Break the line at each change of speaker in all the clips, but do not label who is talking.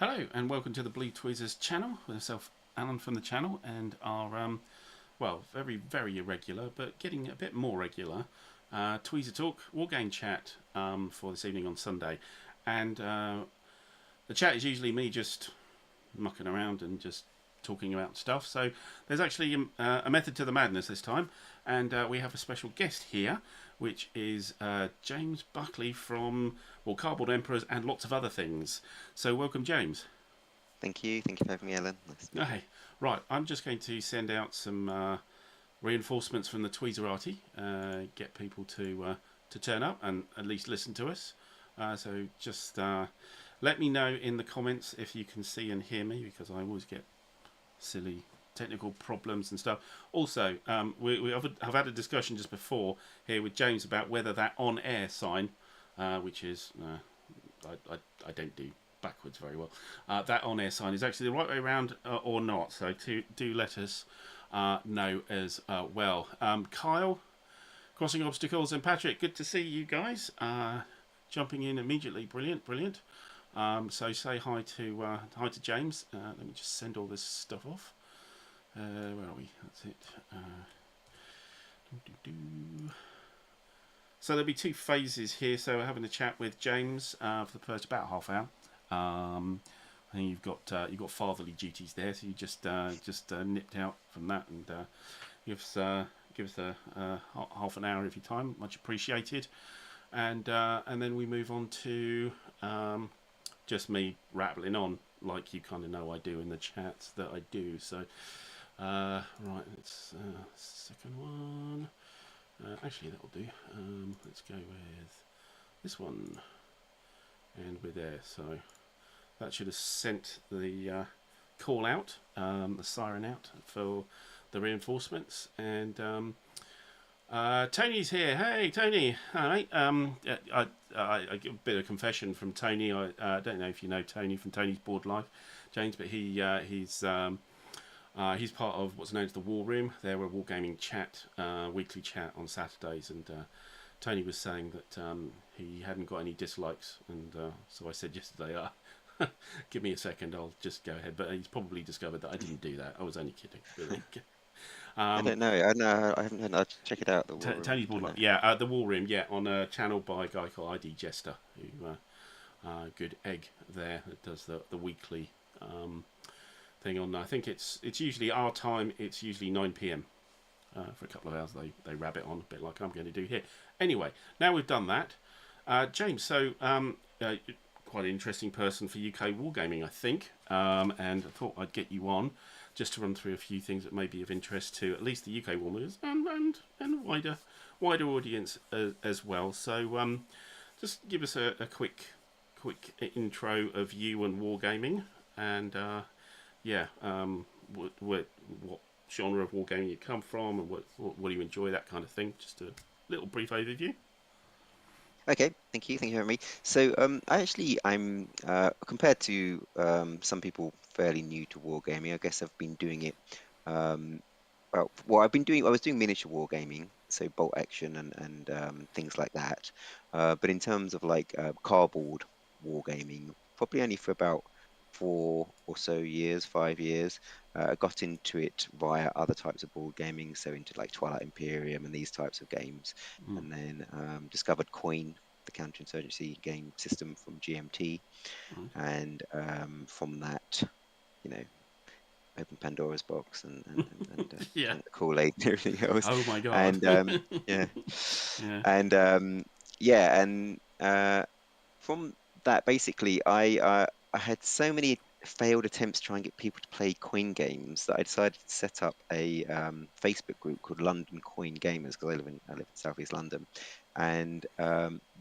Hello and welcome to the Blue Tweezers channel with myself, Alan from the channel, and our well, very irregular, but getting a bit more regular Tweezer Talk Wargame Chat for this evening on Sunday, and the chat is usually me just mucking around and just talking about stuff. So there's actually a method to the madness this time, and we have a special guest here, which is James Buckley from Cardboard Emperors and lots of other things. So welcome, James.
Thank you. Thank you for having me, Ellen. Nice to meet you.
Okay, right. I'm just going to send out some reinforcements from the Tweezerati, get people to turn up and at least listen to us. So just let me know in the comments if you can see and hear me, because I always get silly technical problems and stuff. Also, I've had a discussion just before here with James about whether that on-air sign, which is I don't do backwards very well, that on-air sign is actually the right way around or not. So do let us know as well. Kyle, Crossing Obstacles, and Patrick, good to see you guys. Jumping in immediately, brilliant. So say hi to James. Let me just send all this stuff off. Where are we? That's it. So there'll be two phases here. So we're having a chat with James for the first about half hour. I think you've got fatherly duties there, so you just nipped out from that and give us half an hour of your time, much appreciated. And then we move on to just me rattling on like you kind of know I do in the chats that I do. So right, let's second one. Actually, that'll do. Let's go with this one, and we're there. So that should have sent the call out, the siren out for the reinforcements. And Tony's here. Hey, Tony. All right. I give a bit of confession from Tony. I don't know if you know Tony from Tony's Board Life, James, but he's part of what's known as the War Room. They're a wargaming chat, weekly chat on Saturdays, and Tony was saying that he hadn't got any dislikes, and so I said yesterday, give me a second, I'll just go ahead. But he's probably discovered that I didn't do that. I was only kidding. Really.
I don't know. I know. I haven't heard. I'll check it out. The War Room.
Tony's Board Life, yeah, the War Room, yeah, on a channel by a guy called ID Jester, who good egg there that does the weekly thing on. I think it's usually our time. It's usually 9 p.m. For a couple of hours. They rabbit on a bit like I'm going to do here. Anyway, now we've done that, James. So quite an interesting person for UK wargaming, I think, and I thought I'd get you on just to run through a few things that may be of interest to at least the UK wargamers and wider audience as well. So just give us a quick intro of you and wargaming, and what genre of wargaming you come from, and what do you enjoy, that kind of thing. Just a little brief overview.
Okay. Thank you. Thank you for having me. So, I'm compared to some people fairly new to wargaming. I guess I've been doing it. I've been doing. I was doing miniature wargaming, so bolt action and things like that. But in terms of like cardboard wargaming, probably only for about 4 or so years, 5 years. I got into it via other types of board gaming, so into like Twilight Imperium and these types of games,
Mm.
and then discovered Coin, the counterinsurgency game system from GMT,
Right.
and from that, you know, open Pandora's box
Yeah.
drank the Kool-Aid and everything else,
Oh my god.
and yeah,
Yeah.
and yeah, and from that, basically, I had so many failed attempts to try and get people to play coin games that I decided to set up a Facebook group called London Coin Gamers, because I live in Southeast London, and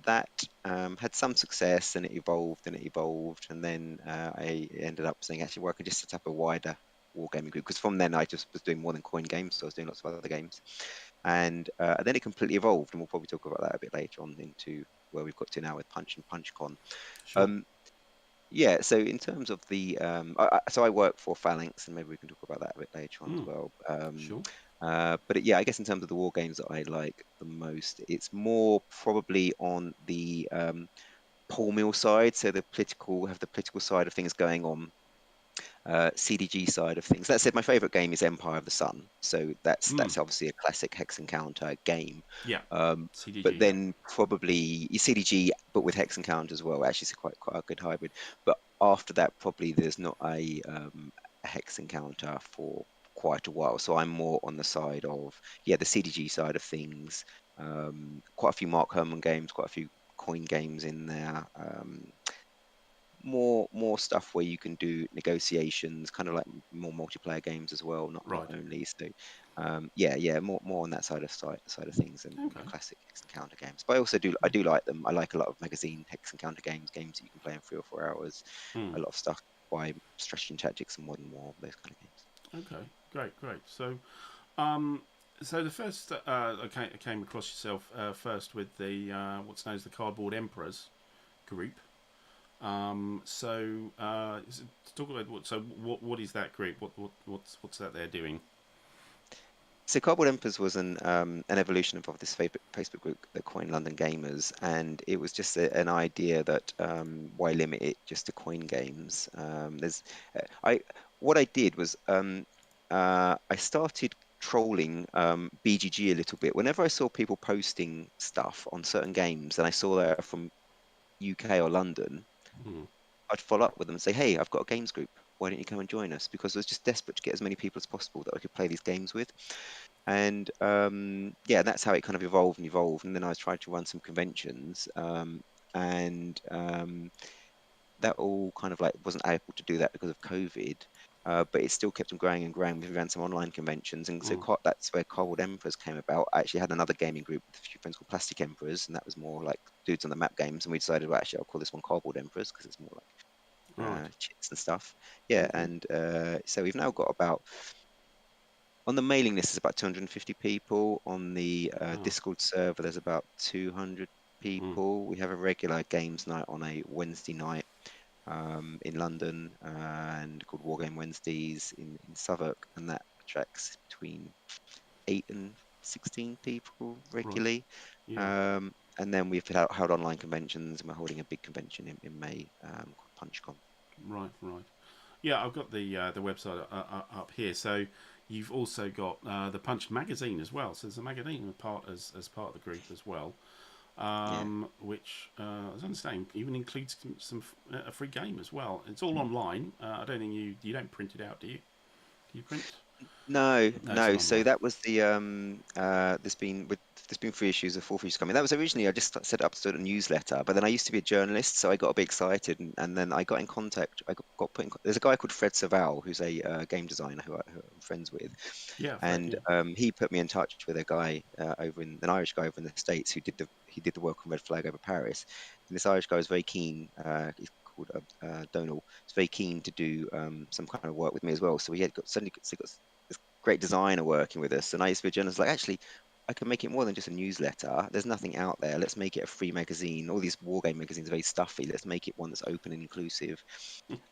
that had some success, and it evolved and it evolved, and then I ended up saying, actually, well, I could just set up a wider wargaming group, because from then I just was doing more than coin games, so I was doing lots of other games, and then it completely evolved, and we'll probably talk about that a bit later on into where we've got to now with Punch and PunchCon.
Sure.
Um, yeah, so in terms of the so I work for Phalanx, and maybe we can talk about that a bit later on as
Mm.
well.
Sure.
Yeah, I guess in terms of the war games that I like the most, it's more probably on the Paul Mill side, so the political side of things going on. CDG side of things. That said, my favorite game is Empire of the Sun, so that's obviously a classic hex encounter game.
Yeah.
Um,
CDG.
but then probably CDG, but with hex encounter as well. Actually, it's quite a good hybrid. But after that, probably there's not a hex encounter for quite a while. So I'm more on the side of the CDG side of things. Quite a few Mark Herman games, quite a few coin games in there. More stuff where you can do negotiations, kind of like more multiplayer games as well, not
Right.
only. So more on that side of things and the
Okay.
classic hex encounter games. But I do like them. I like a lot of magazine hex encounter games that you can play in 3 or 4 hours.
Hmm.
A lot of stuff by Strategy and Tactics and Modern War, those kind of games.
Okay. Great. Um, so the first I came across yourself first with the what's known as the Cardboard Emperors group. To talk about what is that group? What's that they're doing?
So Cardboard Emperors was an evolution of this Facebook group, the Coin London Gamers, and it was just an idea that why limit it just to coin games? What I did was I started trolling BGG a little bit. Whenever I saw people posting stuff on certain games, and I saw that from UK or London,
Hmm.
I'd follow up with them and say, "Hey, I've got a games group. Why don't you come and join us?" Because I was just desperate to get as many people as possible that I could play these games with. And that's how it kind of evolved and evolved. And then I was trying to run some conventions, and that all kind of like wasn't able to do that because of COVID. But it still kept on growing and growing. We ran some online conventions, and so
Mm.
that's where Cardboard Emperors came about. I actually had another gaming group with a few friends called Plastic Emperors, and that was more like dudes on the map games. And we decided, well, actually, I'll call this one Cardboard Emperors because it's more like
Right.
chits and stuff. Yeah,
Okay.
and so we've now got about on the mailing list is about 250 people. On the
Wow.
Discord server, there's about 200
Mm.
people. We have a regular games night on a Wednesday night in London and called Wargame Wednesdays in Southwark, and that attracts between 8 and 16 people
Right.
regularly.
Yeah.
And then we've held online conventions, and we're holding a big convention in May called PunchCon.
Right. Yeah, I've got the website up here. So you've also got the Punch magazine as well. So there's a magazine as part of the group as well,
Yeah.
which as I understand even includes a free game as well. It's all online. I don't think you don't print it out, do you? Do you print?
No,
No, it's
no.
all
So
online.
that was the there's been 3 issues of 4 issues coming. That was originally I just set up sort of a newsletter, but then I used to be a journalist, so I got a bit excited, and then I got in contact. Got put in. There's a guy called Fred Saval who's a game designer who I'm friends with,
Yeah, Fred.
and
Yeah.
he put me in touch with a guy over in an Irish guy over in the States who did the work on Red Flag over Paris, and this Irish guy was very keen. He's called Donal. Was very keen to do some kind of work with me as well. So suddenly got this great designer working with us, and I used to be a journalist. Like, actually, I can make it more than just a newsletter. There's nothing out there. Let's make it a free magazine. All these wargame magazines are very stuffy. Let's make it one that's open and inclusive,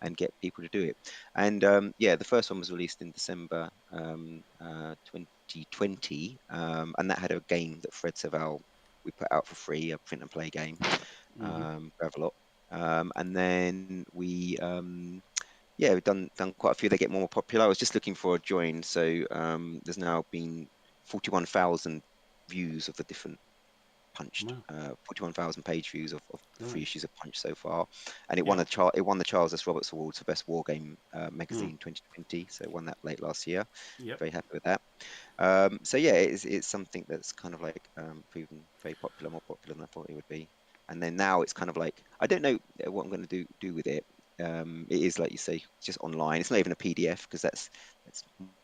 and get people to do it. And the first one was released in December 2020, and that had a game that Fred Saval we put out for free, a print and play game,
Hmm.
Gravelot. And then we've done quite a few. They get more popular. I was just looking for a join, so there's now been 41,000 views of the different punched,
Wow.
41,000 page views of the
Right.
3 issues of Punch so far, and it
Yeah.
won the Charles S. Roberts Award for Best War Game
Mm.
Magazine 2020. So it won that late last year.
Yep.
Very happy with that. So yeah, it's something that's kind of like proven very popular, more popular than I thought it would be. And then now it's kind of like I don't know what I'm going to do with it. It is like you say, just online. It's not even a PDF because that's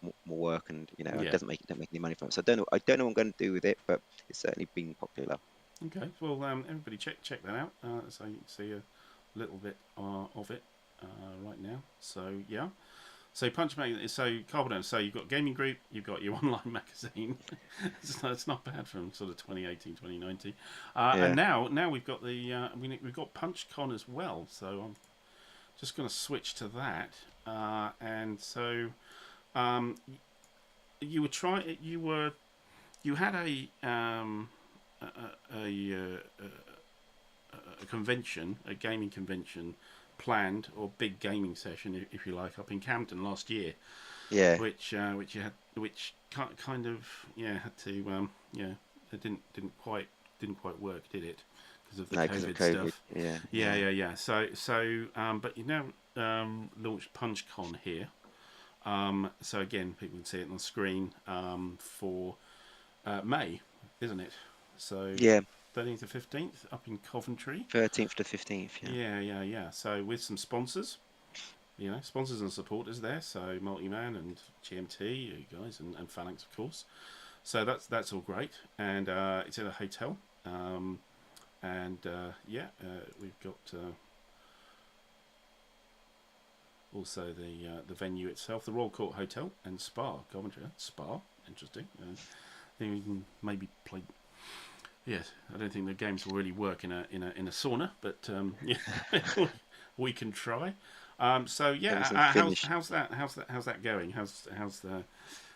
more work, and it
Yeah.
don't make any money from it. So I don't know what I'm going to do with it, but it's certainly been popular.
Okay. Well, everybody check that out. So you can see a little bit of it right now. So yeah. So Punch Magazine. So Carbon. So you've got gaming group. You've got your online magazine. It's not bad from sort of 2018, 2019. And
Yeah.
now we've got we've got PunchCon as well. So I'm just going to switch to that. And so um, you were trying. You had a convention, a gaming convention planned, or big gaming session, if you like, up in Camden last year,
Yeah.
which you had, which kind of had to it didn't quite work, did it? Because of the
No, because of
COVID
COVID.
stuff.
Yeah,
Yeah,
yeah.
yeah, yeah. So but you now launched PunchCon here. So again, people can see it on the screen for May, isn't it? So
Yeah,
13th to 15th up in Coventry.
13th to 15th. Yeah.
Yeah, yeah, yeah. So with some sponsors, sponsors and supporters there. So Multiman and GMT, you guys, and Phalanx, of course. So that's all great, and it's in a hotel. We've got also the venue itself, the Royal Court Hotel and Spa, Coventry. Spa, interesting. I think we can maybe play. Yes, I don't think the games will really work in a sauna, but we can try. So
Maybe
yeah,
some
how's
Finnish.
that going?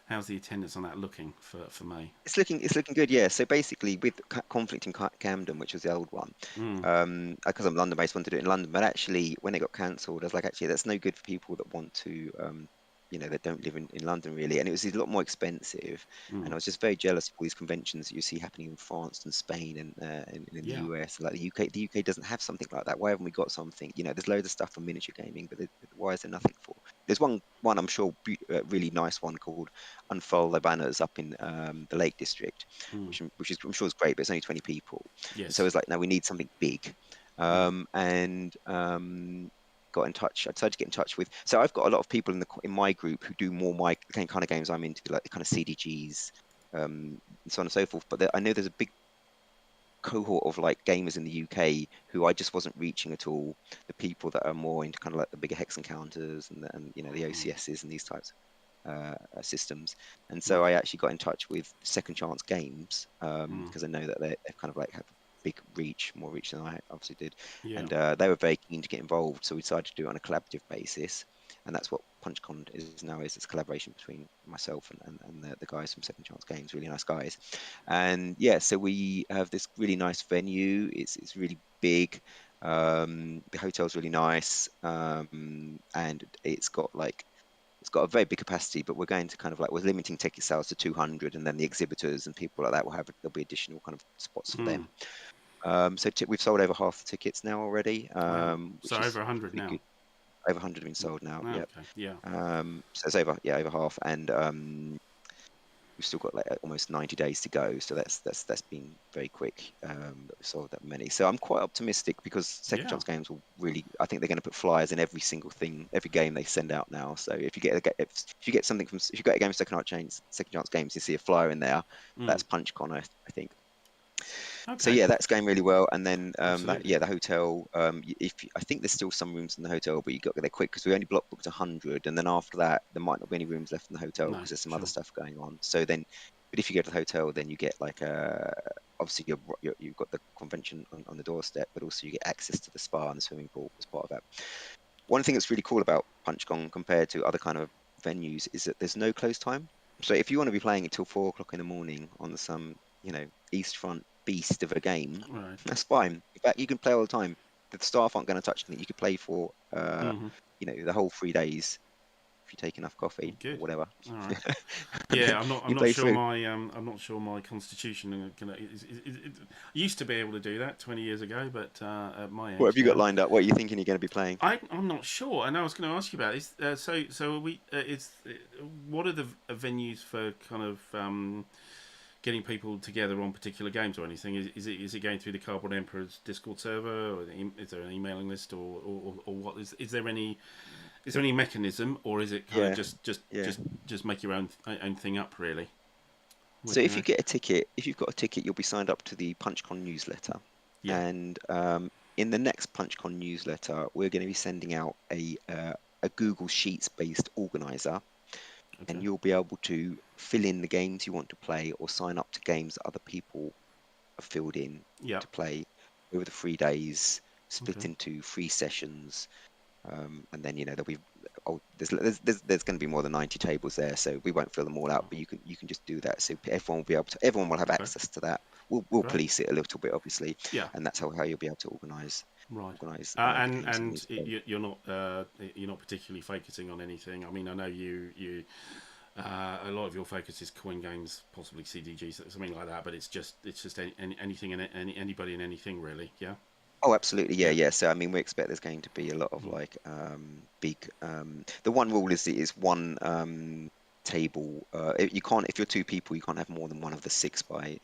How's the attendance on that looking for May?
It's looking good, yeah. So basically, with Conflict in Camden, which was the old one,
Mm,
because I'm London-based, wanted to do it in London. But actually, when it got cancelled, I was like, actually, that's no good for people that want to, that don't live in London really. And it was a lot more expensive. And I
mm,
was just very jealous of all these conventions that you see happening in France and Spain and in the
yeah.
US. Like the UK, the UK doesn't have something like that. Why haven't we got something? There's loads of stuff for miniature gaming, but why is there nothing for? There's one I'm sure, really nice one called Unfurl Their Banners up in the Lake District,
Mm,
which is I'm sure is great, but it's only 20 people. And so
yes.
it's like, no, we need something big.
Yeah.
And got in touch. I decided to get in touch with. So I've got a lot of people in my group who do more my kind of games I'm into, like the kind of CDGs, and so on and so forth. But I know there's a big cohort of like gamers in the UK who I just wasn't reaching at all. The people that are more into kind of like the bigger hex encounters and the
Mm,
OCSs and these types systems. And so
right.
I actually got in touch with Second Chance Games
Mm,
because I know that they kind of like have big reach, more reach than I obviously did,
yeah.
and they were very keen to get involved. So we decided to do it on a collaborative basis, and that's what PunchCon is now. Is it's a collaboration between myself and the guys from Second Chance Games, really nice guys. And yeah, so we have this really nice venue. It's really big. The hotel's really nice, and it's got a very big capacity, but we're going to kind of like, we're limiting ticket sales to 200, and then the exhibitors and people like that there'll be additional kind of spots for
Mm,
them. So we've sold over half the tickets now already,
wow.
which
So
is
over 100
pretty
now.
good. Over 100 have been sold now. Yep.
Okay. Yeah.
So it's over half, and we've still got like almost 90 days to go. So that's been very quick, that we sold that many. So I'm quite optimistic because Second
Yeah.
Chance Games will really, I think they're going to put flyers in every single thing, every game they send out now. So if you get something from, if you get a game of Second Chance Games, you see a flyer in there,
Mm,
that's PunchCon, I think. So
okay.
yeah, that's going really well. And then
Absolutely.
the hotel. I think there's still some rooms in the hotel, but you got to get there quick because we only block booked 100, and then after that there might not be any rooms left in the hotel
No.
because there's some other
Sure.
stuff going on. So then, but if you go to the hotel, then you get like obviously you've got the convention on the doorstep, but also you get access to the spa and the swimming pool as part of that. One thing that's really cool about PunchCon compared to other kind of venues is that there's no close time. So if you want to be playing until 4 o'clock in the morning on some, East Front beast of a game,
Right.
that's fine. In fact, you can play all the time. The staff aren't going to touch anything. You could play for,
Mm-hmm.
the whole 3 days if you take enough coffee or
Good.
whatever.
All right.
And then
Yeah, I'm not. I'm
you
not
play
sure
through.
my. I'm not sure my constitution. It used to be able to do that 20 years ago, but at my
What have
age
you got
now,
lined up? What are you thinking you're going to be playing?
I'm not sure. And I was going to ask you about this. So are we. What are the venues for kind of getting people together on particular games or anything? Is it going through the Cardboard Emperors Discord server, or is there an emailing list, or what? Is there any mechanism, or is it kind of
Yeah,
just
yeah.
make your own thing up, really? What
So
do you
if
know?
you get a ticket, if you've got a ticket, you'll be signed up to the PunchCon newsletter.
Yeah.
And in the next PunchCon newsletter, we're going to be sending out a Google Sheets based organizer, and
Okay.
you'll be able to fill in the games you want to play or sign up to games that other people have filled in
Yeah.
to play over the 3 days, split
Okay.
into 3 sessions. And then there'll be there's going to be more than 90 tables there, so we won't fill them all out, but you can just do that. So everyone will have
Okay.
access to that. we'll
Great.
police it a little bit, obviously,
Yeah.
and that's how you'll be able to organise
Right.
the
And
games in those ways.
you're not particularly focusing on anything. I mean, I know you a lot of your focus is coin games, possibly CDGs, something like that. But it's just anything and anybody and anything really. Yeah.
Oh, absolutely, yeah,
Yeah.
yeah. So I mean, we expect there's going to be a lot of
Mm.
like big. The one rule is one table. You can't, if you're two people, you can't have more than one of the 6 by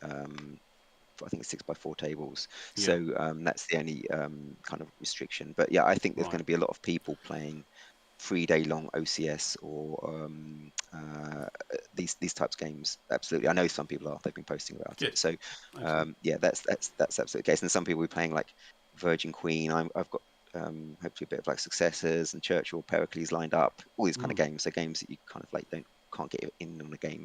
I think it's 6 by 4 tables.
Yeah.
So that's the only kind of restriction. But yeah, I think there's going
Right.
to be a lot of people playing 3 day long OCS or these types of games. Absolutely, I know some people are. They've been posting about it.
Good.
So
Excellent.
yeah, that's absolutely the case. And some people will be playing like Virgin Queen. I've got hopefully a bit of like Successors and Churchill, Pericles lined up. All these kind of
Mm.
games. So games that you kind of like can't get in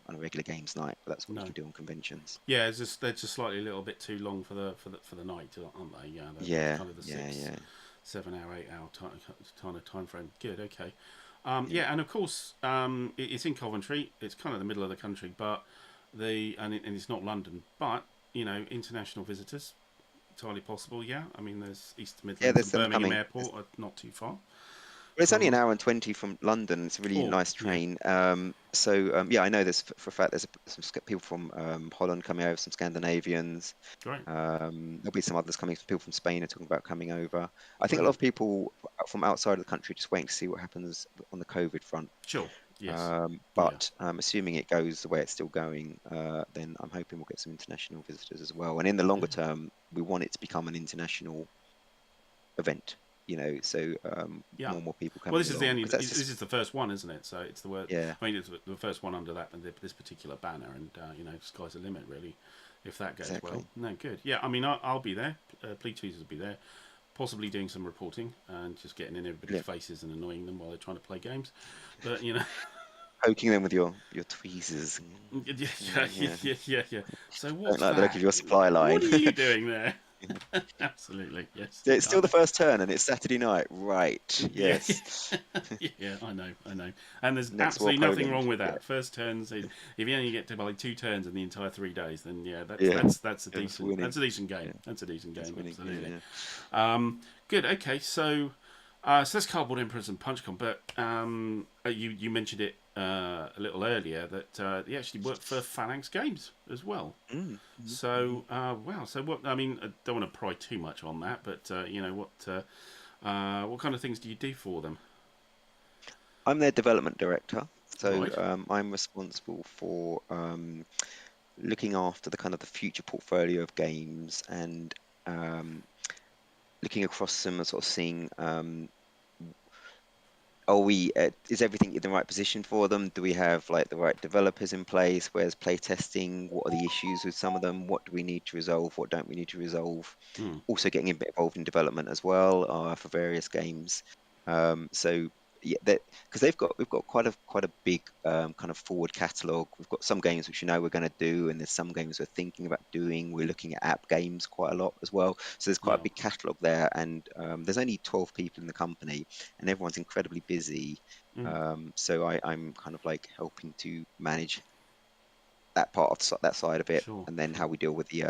on a regular games night, but that's what you
No.
can do on conventions.
Yeah, they're just slightly a little bit too long for the night, aren't they? Yeah, that's
Yeah,
kind of the
yeah,
six,
yeah,
7 hour, 8 hour kind of time frame. Good, okay.
yeah.
Yeah, and of course, it's in Coventry. It's kind of the middle of the country, but and it's not London, but international visitors entirely possible. Yeah, I mean, there's East
Yeah,
Midlands
there's
and
them
Birmingham
coming.
Airport are not too far
Well, it's only an
from.
hour and 20 from London. It's a really
Oh,
nice
yeah,
train. Yeah, I know there's for a fact there's people from Holland coming over, some Scandinavians.
great,
There'll be some others coming. Some people from Spain are talking about coming over. I think a lot
brilliant.
of people from outside of the country just waiting to see what happens on the COVID front.
Sure, yes, yeah,
But assuming it goes the way it's still going, then I'm hoping we'll get some international visitors as well. And in the longer
good,
term, we want it to become an international event. So
yeah.
more and more people
Well,
coming along because that's
this
just
is the first one, isn't it? So it's the word.
yeah,
I mean, it's the first one under this particular banner, and sky's the limit really, if that goes well.
exactly.
No, good. Yeah, I mean, I'll be there. Tweezers will be there, possibly doing some reporting and just getting in everybody's
Yeah,
faces and annoying them while they're trying to play games. But
poking them with your tweezers.
yeah,
Yeah,
yeah. So
don't
what's
like the look of
that?
your supply line.
What are you doing there? Absolutely, yes.
Yeah, it's still the first turn and it's Saturday night, right?
Yeah,
Yes.
yeah, I know. And there's
Next war
absolutely nothing
Poland.
wrong with
Yeah,
that. First turns, if you only get to like 2 turns in the entire 3 days, then yeah,
yeah,
that's a
yeah, that's
decent
winning.
game.
Yeah,
That's a decent
that's
game,
winning. Yeah,
absolutely.
yeah.
Good. Okay, so that's Cardboard Emperors and PunchCon, but you mentioned it a little earlier that you actually work for Phalanx Games as well.
Mm,
So wow. So what? I mean, I don't want to pry too much on that, but what kind of things do you do for them?
I'm their development director, so
Right.
I'm responsible for looking after the kind of the future portfolio of games and um, looking across them and sort of seeing is everything in the right position for them? Do we have like the right developers in place? Where's playtesting? What are the issues with some of them? What do we need to resolve? What don't we need to resolve?
Hmm.
Also getting a bit involved in development as well for various games. So yeah, that because we've got quite a big kind of forward catalog. We've got some games which we're going to do, and there's some games we're thinking about doing. We're looking at app games quite a lot as well. So there's quite a
Yeah.
big catalog there, and there's only 12 people in the company, and everyone's incredibly busy.
Hmm.
So I'm kind of like helping to manage that part of that side of it,
Sure.
and then how
Sure.
we deal with the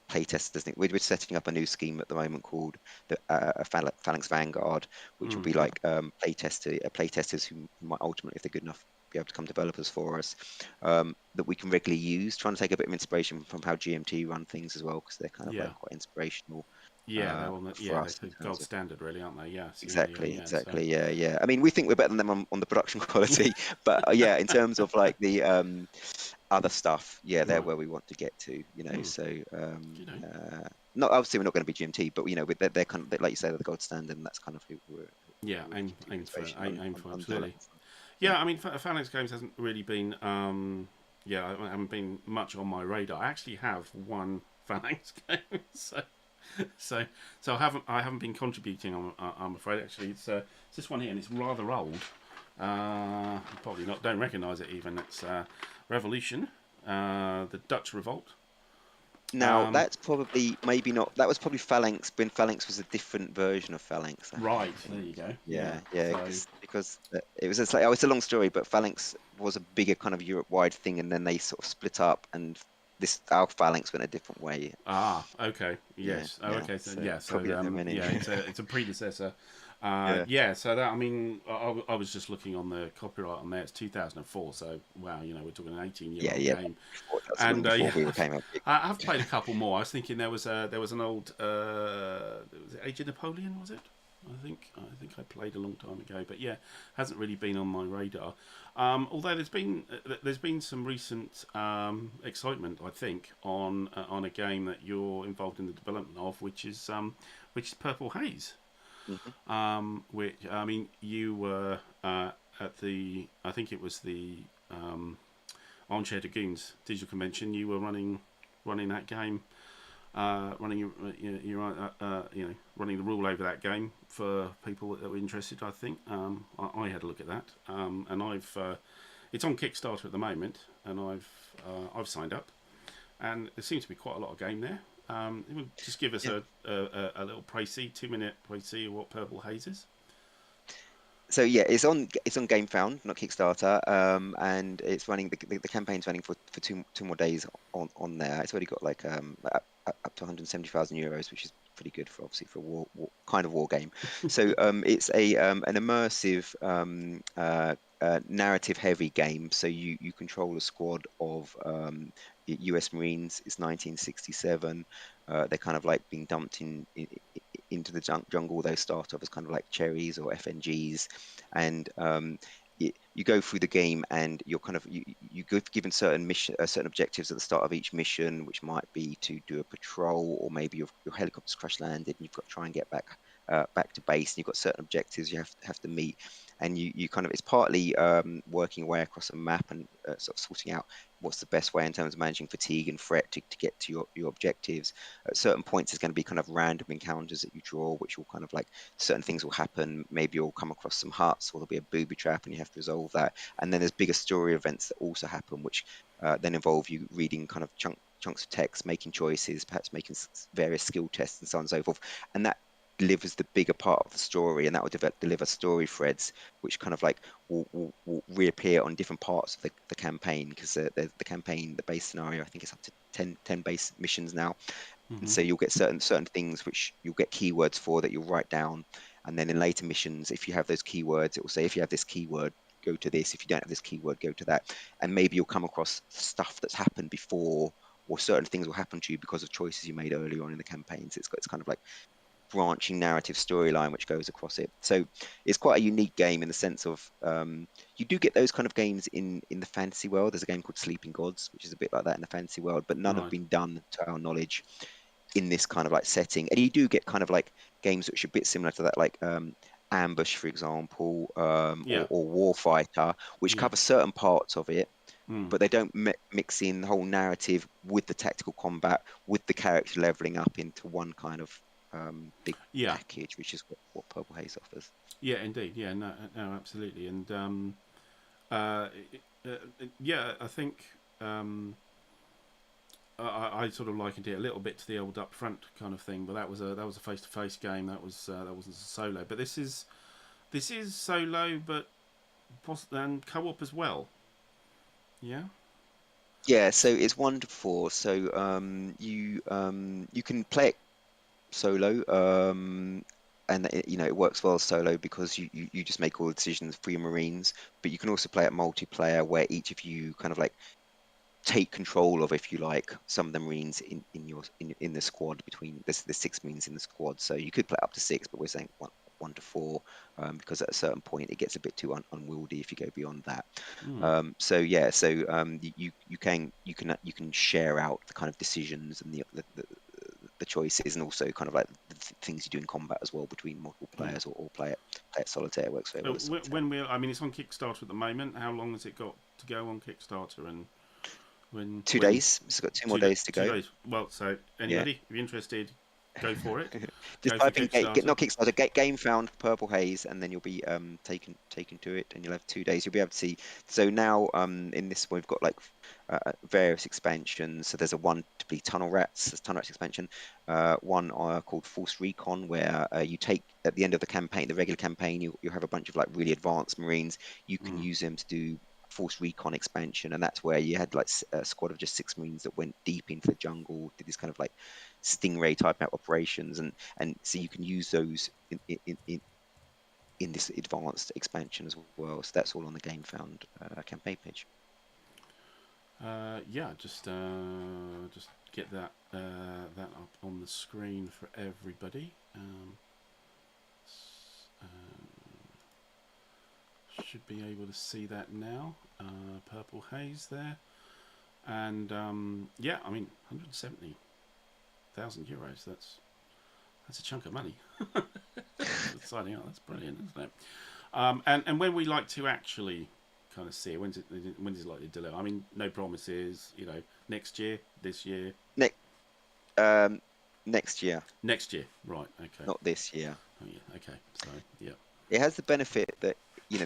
playtesters thing. We're setting up a new scheme at the moment called the Phalanx Vanguard, which will
Hmm.
be like playtesters who might ultimately, if they're good enough, be able to become developers for us, that we can regularly use. Trying to take a bit of inspiration from how GMT run things as well, because they're kind of
Yeah.
like quite inspirational
Yeah. They're on the,
for
yeah.
us in
They're
terms
gold
of.
standard, really, aren't they? Yes. Yeah. Yeah.
Exactly,
Yeah. So.
exactly. Yeah, yeah. I mean, we think we're better than them on the production quality, but yeah, in terms of like the other stuff, yeah, they're
Right.
where we want to get to,
Hmm.
So
Good. Eh?
not obviously we're not going to be GMT, but they're kind of like you say, they're the gold standard, and that's kind of
Yeah.
who we're
Aim.
looking to for
Aim for.
inspiration
Aim for.
on
Absolutely.
development front. Yeah.
Yeah. I mean, Phalanx Games hasn't really been. Yeah. I haven't been much on my radar. I actually have one Phalanx game. So I haven't been contributing. I'm afraid. Actually, it's this one here, and it's rather old. You probably don't recognise it even. It's Revolution, the Dutch Revolt.
Now
Um,
that's probably maybe not. That was probably Phalanx when Phalanx was a different version of Phalanx, I
right, there
think.
you go. Yeah.
Yeah, yeah,
So
because it was it's a long story, but Phalanx was a bigger kind of Europe-wide thing, and then they sort of split up, and this our phalanx went a different way.
Ah, okay,
Yeah,
yes. Oh,
yeah.
okay. So
So
yeah, so
probably don't have many.
yeah, it's a predecessor.
Yeah,
Yeah. So that, I mean, I was just looking on the copyright on there. It's 2004. So wow, we're talking an 18-year-old
yeah.
game.
Before, that's long
And
before
yeah,
we came out big.
I've played a couple more. I was thinking there was an old was it Age of Napoleon, was it? I think I played a long time ago, but yeah, hasn't really been on my radar. Although there's been some recent excitement, I think, on a game that you're involved in the development of, which is Purple Haze.
Hmm.
Which, I mean, you were at the, I think it was the Armchair Dragoons digital convention. You were running that game, running running the rule over that game for people that were interested. I think I had a look at that, and it's on Kickstarter at the moment, and I've signed up, and there seems to be quite a lot of game there. Just give us
Yeah.
a little précis, 2-minute précis of what Purple Haze is.
So yeah, it's on GameFound, not Kickstarter, and it's running the campaign's running for two more days on there. It's already got like up to 170,000 euros, which is pretty good for obviously for a kind of war game. So it's a an immersive narrative heavy game. So you control a squad of US Marines. It's 1967. They're kind of like being dumped into the jungle. They start off as kind of like cherries or FNGs, and you go through the game, and you're kind of you given certain objectives at the start of each mission, which might be to do a patrol, or maybe your helicopter's crash landed and you've got to try and get back to base, and you've got certain objectives you have to meet, and you kind of it's partly working your way across a map and sort of sorting out what's the best way in terms of managing fatigue and threat to get to your objectives. At certain points, there's going to be kind of random encounters that you draw, which will kind of like certain things will happen. Maybe you'll come across some huts, or there'll be a booby trap, and you have to resolve that. And then there's bigger story events that also happen, which then involve you reading kind of chunks of text, making choices, perhaps making various skill tests, and so on and so forth. And that delivers the bigger part of the story, and that will deliver story threads which kind of like will reappear on different parts of the campaign, because the campaign, the base scenario, I think it's up to 10 base missions now. And
Mm-hmm.
so you'll get certain things which you'll get keywords for that you'll write down, and then in later missions, if you have those keywords, it will say if you have this keyword, go to this. If you don't have this keyword, go to that. And maybe you'll come across stuff that's happened before, or certain things will happen to you because of choices you made earlier on in the campaigns. It's kind of like branching narrative storyline which goes across it. So it's quite a unique game in the sense of you do get those kind of games in the fantasy world. There's a game called Sleeping Gods, which is a bit like that in the fantasy world, but none have
Right.
been done to our knowledge in this kind of like setting. And you do get kind of like games which are a bit similar to that, like Ambush, for example,
Yeah.
or Warfighter, which
Yeah.
cover certain parts of it,
Mm.
but they don't mix in the whole narrative with the tactical combat, with the character leveling up into one kind of big
Yeah.
package, which is what Purple Haze offers.
Yeah. Indeed. Yeah. No. No. Absolutely. And uh, yeah, I think I sort of likened it a little bit to the old upfront kind of thing, but that was a face to face game. That wasn't a solo. But this is solo, but and co-op as well. Yeah.
Yeah, so it's wonderful. So you can play it solo, and it works well solo because you just make all the decisions for your Marines. But you can also play it multiplayer, where each of you kind of like take control of, if you like, some of the Marines in the squad. Between the 6 Marines in the squad, so you could play up to 6, but we're saying one to 4, because at a certain point it gets a bit too unwieldy if you go beyond that.
Mm.
So yeah, so you can share out the kind of decisions and the choices, and also kind of like the things you do in combat as well between multiple
Yeah.
players, or play it solitaire. Works very well as solitaire.
When I mean, it's on Kickstarter at the moment. How long has it got to go on Kickstarter? And
Two
when
days. It's got 2 more days to
two
go.
days. Well, so
Yeah.
anybody, if you're interested, go for it.
Just
Go for
type in
Kickstarter.
not Kickstarter, Game Found Purple Haze, and then you'll be taken to it, and you'll have 2 days. You'll be able to see. So now in this one, we've got like various expansions. So there's a one to be Tunnel Rats. There's Tunnel Rats expansion. One called Force Recon, where you take at the end of the campaign, the regular campaign, you have a bunch of like really advanced Marines. You can
Mm.
use them to do Force Recon expansion, and that's where you had like a squad of just 6 Marines that went deep into the jungle, did this kind of like stingray type of operations, and so you can use those in this advanced expansion as well. So that's all on the Game Found campaign page.
Yeah, just get that up on the screen for everybody. Should be able to see that now. Purple Haze there, and yeah, I mean, 170,000 euros. That's a chunk of money. Signing up, that's brilliant, isn't it? And when we like to actually kind of see it, when is it likely to deliver? I mean, no promises. You know, next year, this year,
next year.
Next year, right? Okay.
Not this year.
Oh yeah. Okay. So yeah.
It has the benefit that you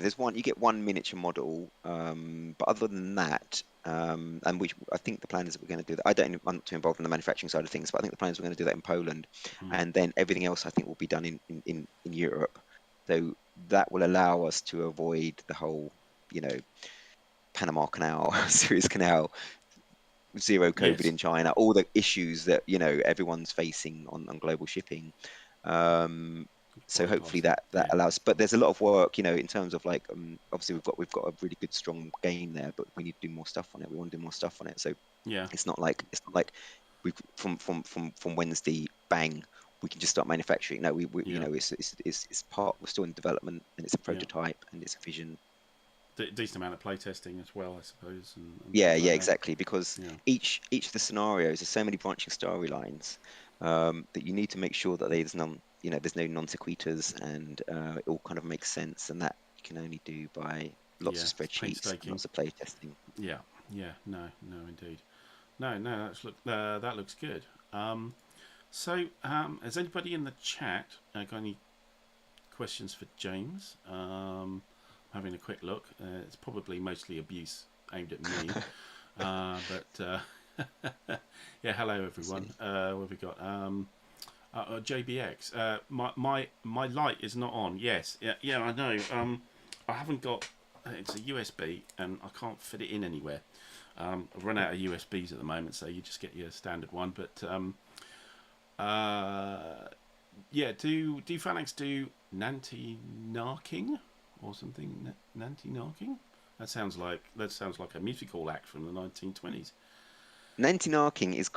get one miniature model, but other than that, and which I think the plan is that we're going to do that. I'm not too involved in the manufacturing side of things, but I think the plan is we're going to do that in Poland, and then everything else I think will be done in Europe. So that will allow us to avoid the whole, Panama Canal, Suez Canal, zero COVID in China, all the issues that everyone's facing on global shipping. So hopefully that allows, but there's a lot of work, in terms of like obviously we've got a really good strong game there, but we need to do more stuff on it. We want to do more stuff on it. So it's not like we from Wednesday bang we can just start manufacturing. No, we it's part, we're still in development, and it's a prototype and it's a vision.
Decent amount of playtesting as well, I suppose. And
exactly, because each of the scenarios, there's so many branching storylines that you need to make sure that there's no non sequiturs, and it all kind of makes sense, and that you can only do by lots of spreadsheets and lots of playtesting.
No, indeed. No, that looks good. So has anybody in the chat got any questions for James? Having a quick look, it's probably mostly abuse aimed at me. But yeah, hello everyone. What have we got? JBX. My light is not on. Yes, yeah, I know. I haven't got. It's a USB, and I can't fit it in anywhere. I've run out of USBs at the moment, so you just get your standard one. But yeah, do Phalanx do Nanti-narking or something? Nanti-narking? That sounds like a musical act from the 1920s.
Nanti-narking is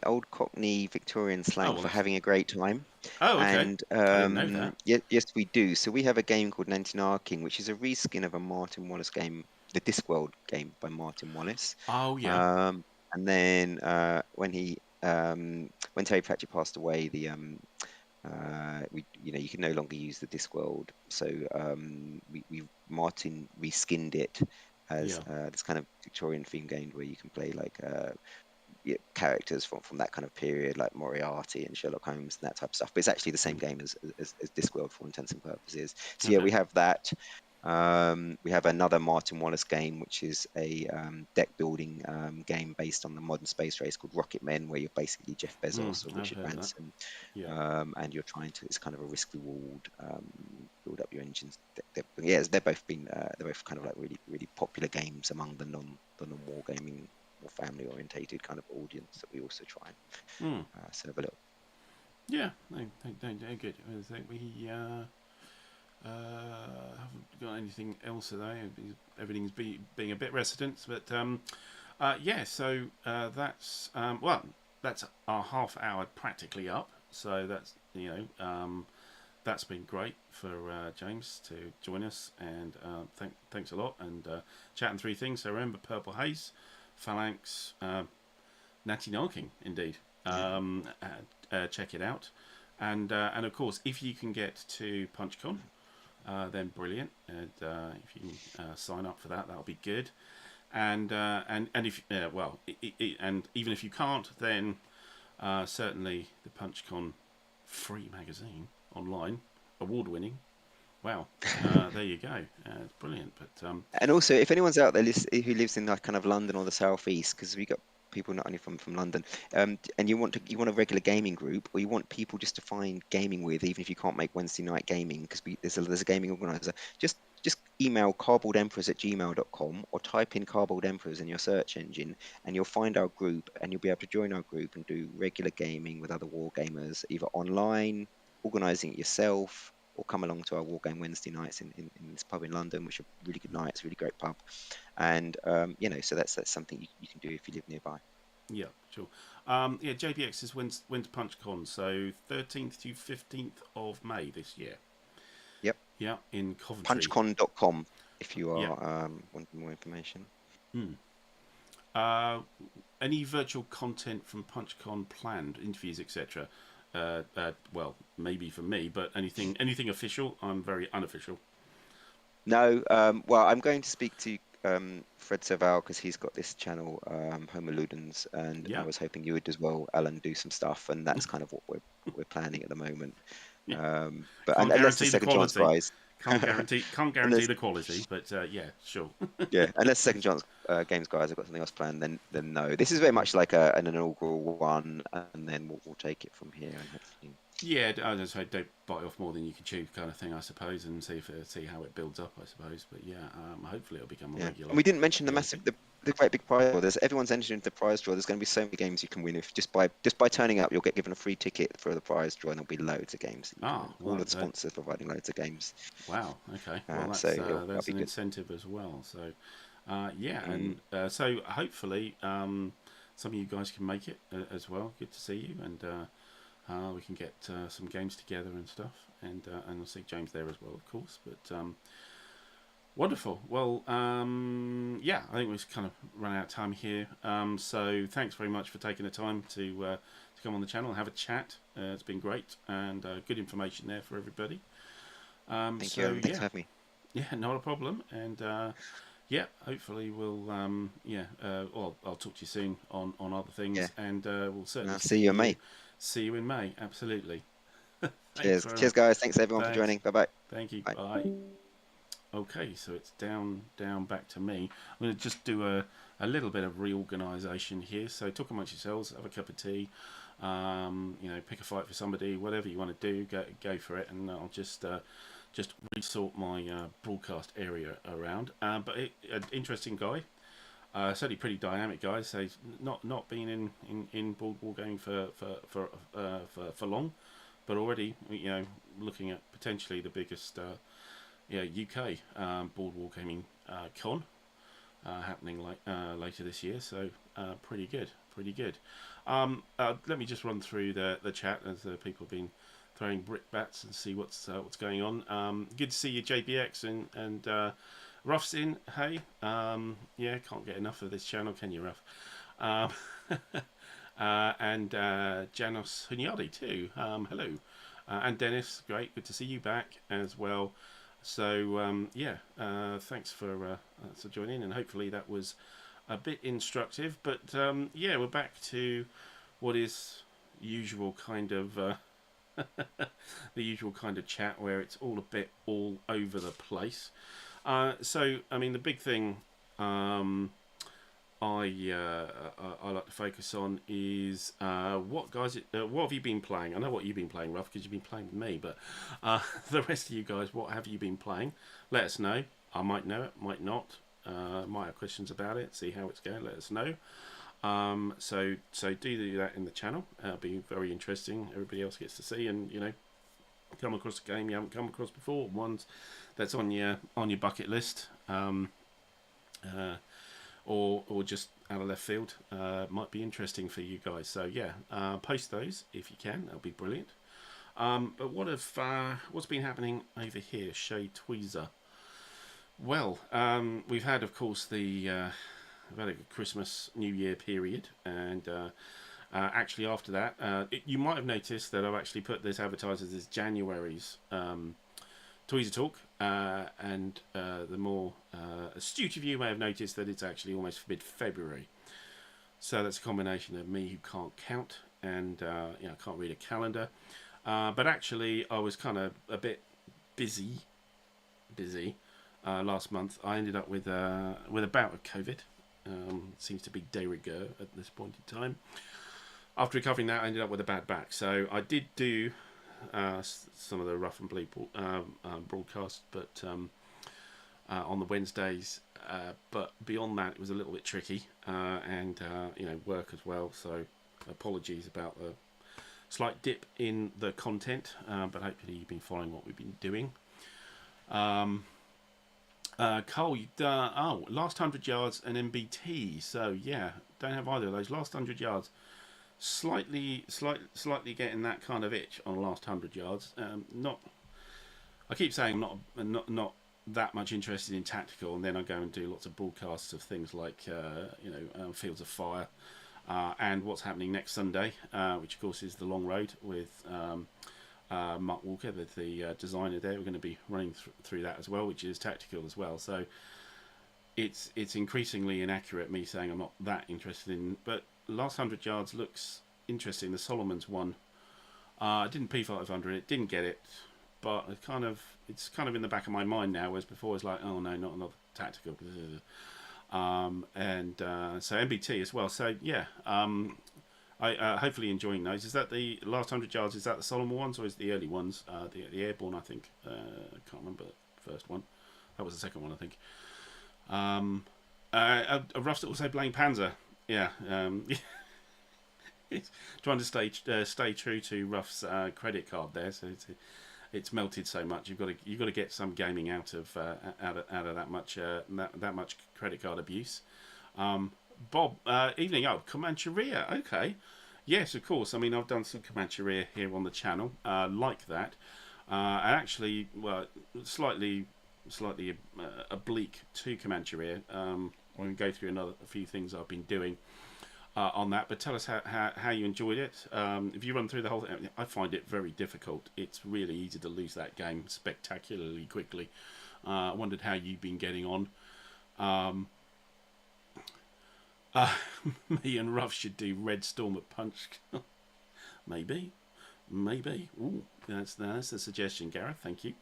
old Cockney Victorian slang for having a great time.
Oh, okay.
And
I didn't know that.
yes, we do. So we have a game called Nanti-narking, which is a reskin of a Martin Wallace game, the Discworld game by Martin Wallace.
Oh yeah.
And then when Terry Pratchett passed away, you can no longer use the Discworld. So Martin reskinned it as this kind of Victorian theme game where you can play like characters from that kind of period, like Moriarty and Sherlock Holmes and that type of stuff. But it's actually the same game as Discworld for intents and purposes. So yeah, we have that. We have another Martin Wallace game, which is a deck building game based on the modern space race called Rocket Men, where you're basically Jeff Bezos or Richard Branson, and you're trying to. It's kind of a risk reward, build up your engines. They're both kind of like really really popular games among the non wargaming or family orientated kind of audience that we also try and serve a little.
Yeah, no, good. I think we haven't got anything else today. Everything's being a bit resident, but yeah. So that's that's our half hour practically up. So that's that's been great for James to join us, and thanks a lot, and chatting through things. So remember, Purple Haze, Phalanx, Nanti-narking, indeed. Check it out, and of course, if you can get to PunchCon, then brilliant. And if you can sign up for that, that'll be good. And if and even if you can't, then certainly the PunchCon free magazine online, award-winning. Wow, there you go. It's brilliant. But
and also, if anyone's out there who lives in like kind of London or the southeast, because we got people not only from London, and you want a regular gaming group, or you want people just to find gaming with, even if you can't make Wednesday night gaming, because there's a gaming organizer. Just email cardboardemperors@gmail.com, or type in Cardboard Emperors in your search engine, and you'll find our group, and you'll be able to join our group and do regular gaming with other war gamers, either online, organizing it yourself, or come along to our Wargame Wednesday nights in this pub in London, which are really good nights, really great pub. And so that's something you can do if you live nearby.
Yeah, sure. Yeah, JBX is when's PunchCon? So 13th to 15th of May this year.
Yep.
Yeah, in Coventry.
Punchcon.com if you
Yeah.
are wanting more information.
Any virtual content from PunchCon planned, interviews, etc. Well, maybe for me, but anything official? I'm very unofficial.
No, well, I'm going to speak to Fred Serval, because he's got this channel, Homo Ludens, and
Yeah.
I was hoping you would as well, Alan, do some stuff, and that's kind of what we're planning at the moment.
Yeah.
But
Can't
unless
guarantee
the
the
second chance
quality.
guys,
Can't guarantee
unless
the quality, but yeah, sure.
yeah, unless second chance games guys have got something else planned, then no. This is very much like an inaugural one, and then we'll take it from here, and hopefully.
Yeah, I just say don't bite off more than you can chew, kind of thing, I suppose, and see how it builds up, I suppose. But yeah, hopefully it'll become a regular.
And we didn't mention the
thing.
the great big prize draw. Everyone's entered into the prize draw. There's going to be so many games you can win. If just by turning up, you'll get given a free ticket for the prize draw, and there'll be loads of games.
Well,
all of the sponsors providing loads of games.
Wow. Okay. Well,
So
that's an
good.
incentive as well. So, yeah, and so hopefully some of you guys can make it as well. Good to see you, and we can get some games together and stuff, and I'll see James there as well, of course. But wonderful. Well, yeah, I think we've kind of run out of time here. So thanks very much for taking the time to come on the channel and have a chat. It's been great, and good information there for everybody.
Thank you. Thanks for having me.
Yeah, not a problem. And yeah, hopefully we'll well, I'll talk to you soon on other things, and we'll certainly
I'll see you in May.
See you in May, absolutely.
Cheers, guys. Thanks everyone for joining. Bye.
Thank you. Bye. Okay, so it's down back to me. I'm going to just do a little bit of reorganisation here. So talk amongst yourselves, have a cup of tea, pick a fight for somebody, whatever you want to do, go for it, and I'll just resort my broadcast area around. But an interesting guy, certainly pretty dynamic guy. So he's not been in board war gaming for long, but already looking at potentially the biggest UK board war gaming con happening later this year. So pretty good. Let me just run through the chat as people have been throwing brickbats and see what's going on. Good to see you, JBX, and Ruff's in. Hey, yeah, can't get enough of this channel, can you, Ruff? And Janos Hunyadi too. Hello, and Dennis, great, good to see you back as well. So yeah, thanks for joining, and hopefully that was a bit instructive. But yeah, we're back to what is usual kind of the usual kind of chat where it's all a bit all over the place. So I mean, the big thing I like to focus on is what have you been playing? I know what you've been playing, Ruff, because you've been playing with me, but the rest of you guys, what have you been playing? Let us know. I might know it, might not. Might have questions about it, see how it's going, let us know. So do that in the channel. It'll be very interesting. Everybody else gets to see, and come across a game you haven't come across before, ones that's on your bucket list. Or just out of left field, might be interesting for you guys. So yeah, post those if you can. That'll be brilliant. But what's been happening over here? Shay Tweezer. Well, we've had, of course, we've had a Christmas New Year period, and actually after that, you might have noticed that I've actually put this advertised as January's Tweezer Talk, and the more astute of you may have noticed that it's actually almost mid-February. So that's a combination of me who can't count and can't read a calendar. But actually, I was kind of a bit busy last month. I ended up with a bout of COVID, Seems to be de rigueur at this point in time. After recovering that, I ended up with a bad back. So I did do some of the rough and bleak broadcast, but on the Wednesdays. But beyond that, it was a little bit tricky, and work as well. So apologies about the slight dip in the content, but hopefully you've been following what we've been doing. Cole, last 100 yards and MBT. So yeah, don't have either of those. Last 100 yards, slightly getting that kind of itch on last 100 yards. Not. I keep saying I'm not that much interested in tactical, and then I go and do lots of broadcasts of things like Fields of Fire, and what's happening next Sunday, which of course is the Long Road with Mark Walker, the designer there. We're going to be running through that as well, which is tactical as well. So it's increasingly inaccurate me saying I'm not that interested in, but last 100 yards looks interesting. The Solomon's one, I didn't P500 it, didn't get it, but it's kind of in the back of my mind now, whereas before it's like, oh no, not another tactical. So MBT as well. So yeah, I hopefully enjoying those. Is that the last 100 yards? Is that the Solomon ones, or is the early ones? The Airborne, I think. I can't remember the first one. That was the second one, I think. Ruff's also playing Panzer. Yeah. Trying to stay true to Ruff's credit card there. So it's melted so much. You've got to get some gaming out of that much credit card abuse. Bob, evening. Oh, Comancheria. Okay, yes, of course. I mean, I've done some Comancheria here on the channel, like that. And actually, well, slightly oblique to Comancheria. I'm going to go through a few things I've been doing on that. But tell us how you enjoyed it. If you run through the whole thing, I find it very difficult. It's really easy to lose that game spectacularly quickly. I wondered how you've been getting on. Me and Ruff should do Red Storm at Punch. maybe. Ooh, that's a suggestion, Gareth. Thank you.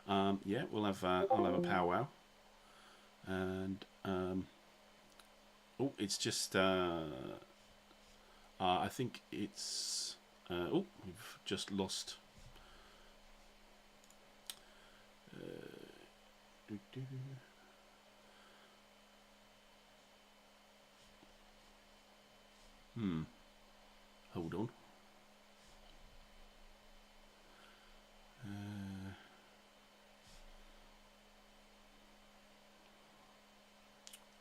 Yeah, I'll have a powwow. And it's just I think it's we've just lost. Hold on.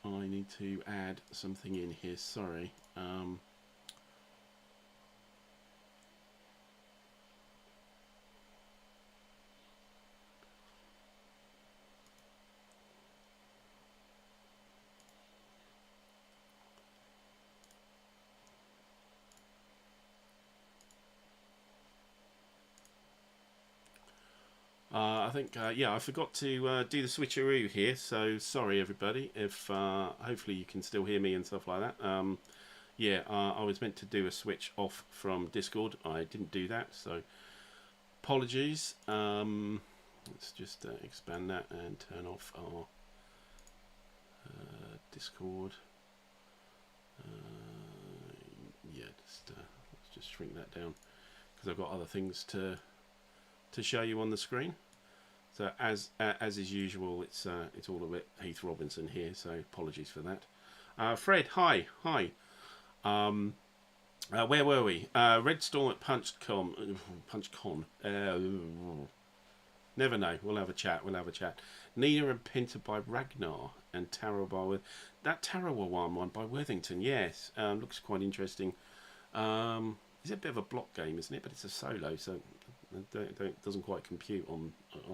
I need to add something in here. Sorry. I think, I forgot to do the switcheroo here, so sorry everybody if hopefully you can still hear me and stuff like that. I was meant to do a switch off from Discord. I didn't do that, so apologies. Let's just expand that and turn off our Discord. Let's just shrink that down because I've got other things to show you on the screen. So as is usual, it's all a bit Heath Robinson here, so apologies for that. Fred, hi. Where were we? Red Storm at PunchCon. Never know. We'll have a chat. Nina and Pinter by Ragnar and Tarot by that Tarot one by Worthington. Yes, looks quite interesting. It's a bit of a block game, isn't it? But it's a solo, so it doesn't quite compute on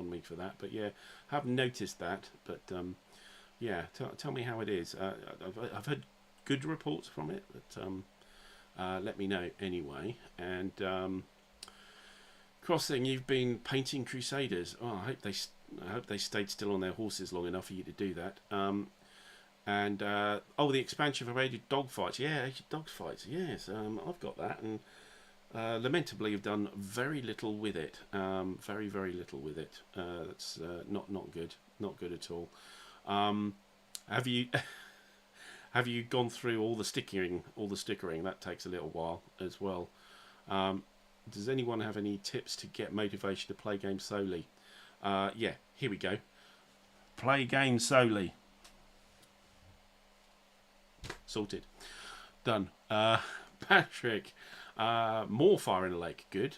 me for that. But yeah, I have noticed that. But tell me how it is. I've heard good reports from it, but let me know anyway. And Crossing, you've been painting Crusaders. Oh, I hope they stayed still on their horses long enough for you to do that. The expansion for Age of Dogfights. Yeah, Age of Dogfights. Yes, I've got that, and lamentably, you've done very little with it. Very little with it. That's not good. Not good at all. Have you have you gone through all the stickering? All the stickering that takes a little while as well. Does anyone have any tips to get motivation to play games solely? Yeah, here we go. Play games solely. Sorted. Done. Patrick, more Fire in the Lake. Good.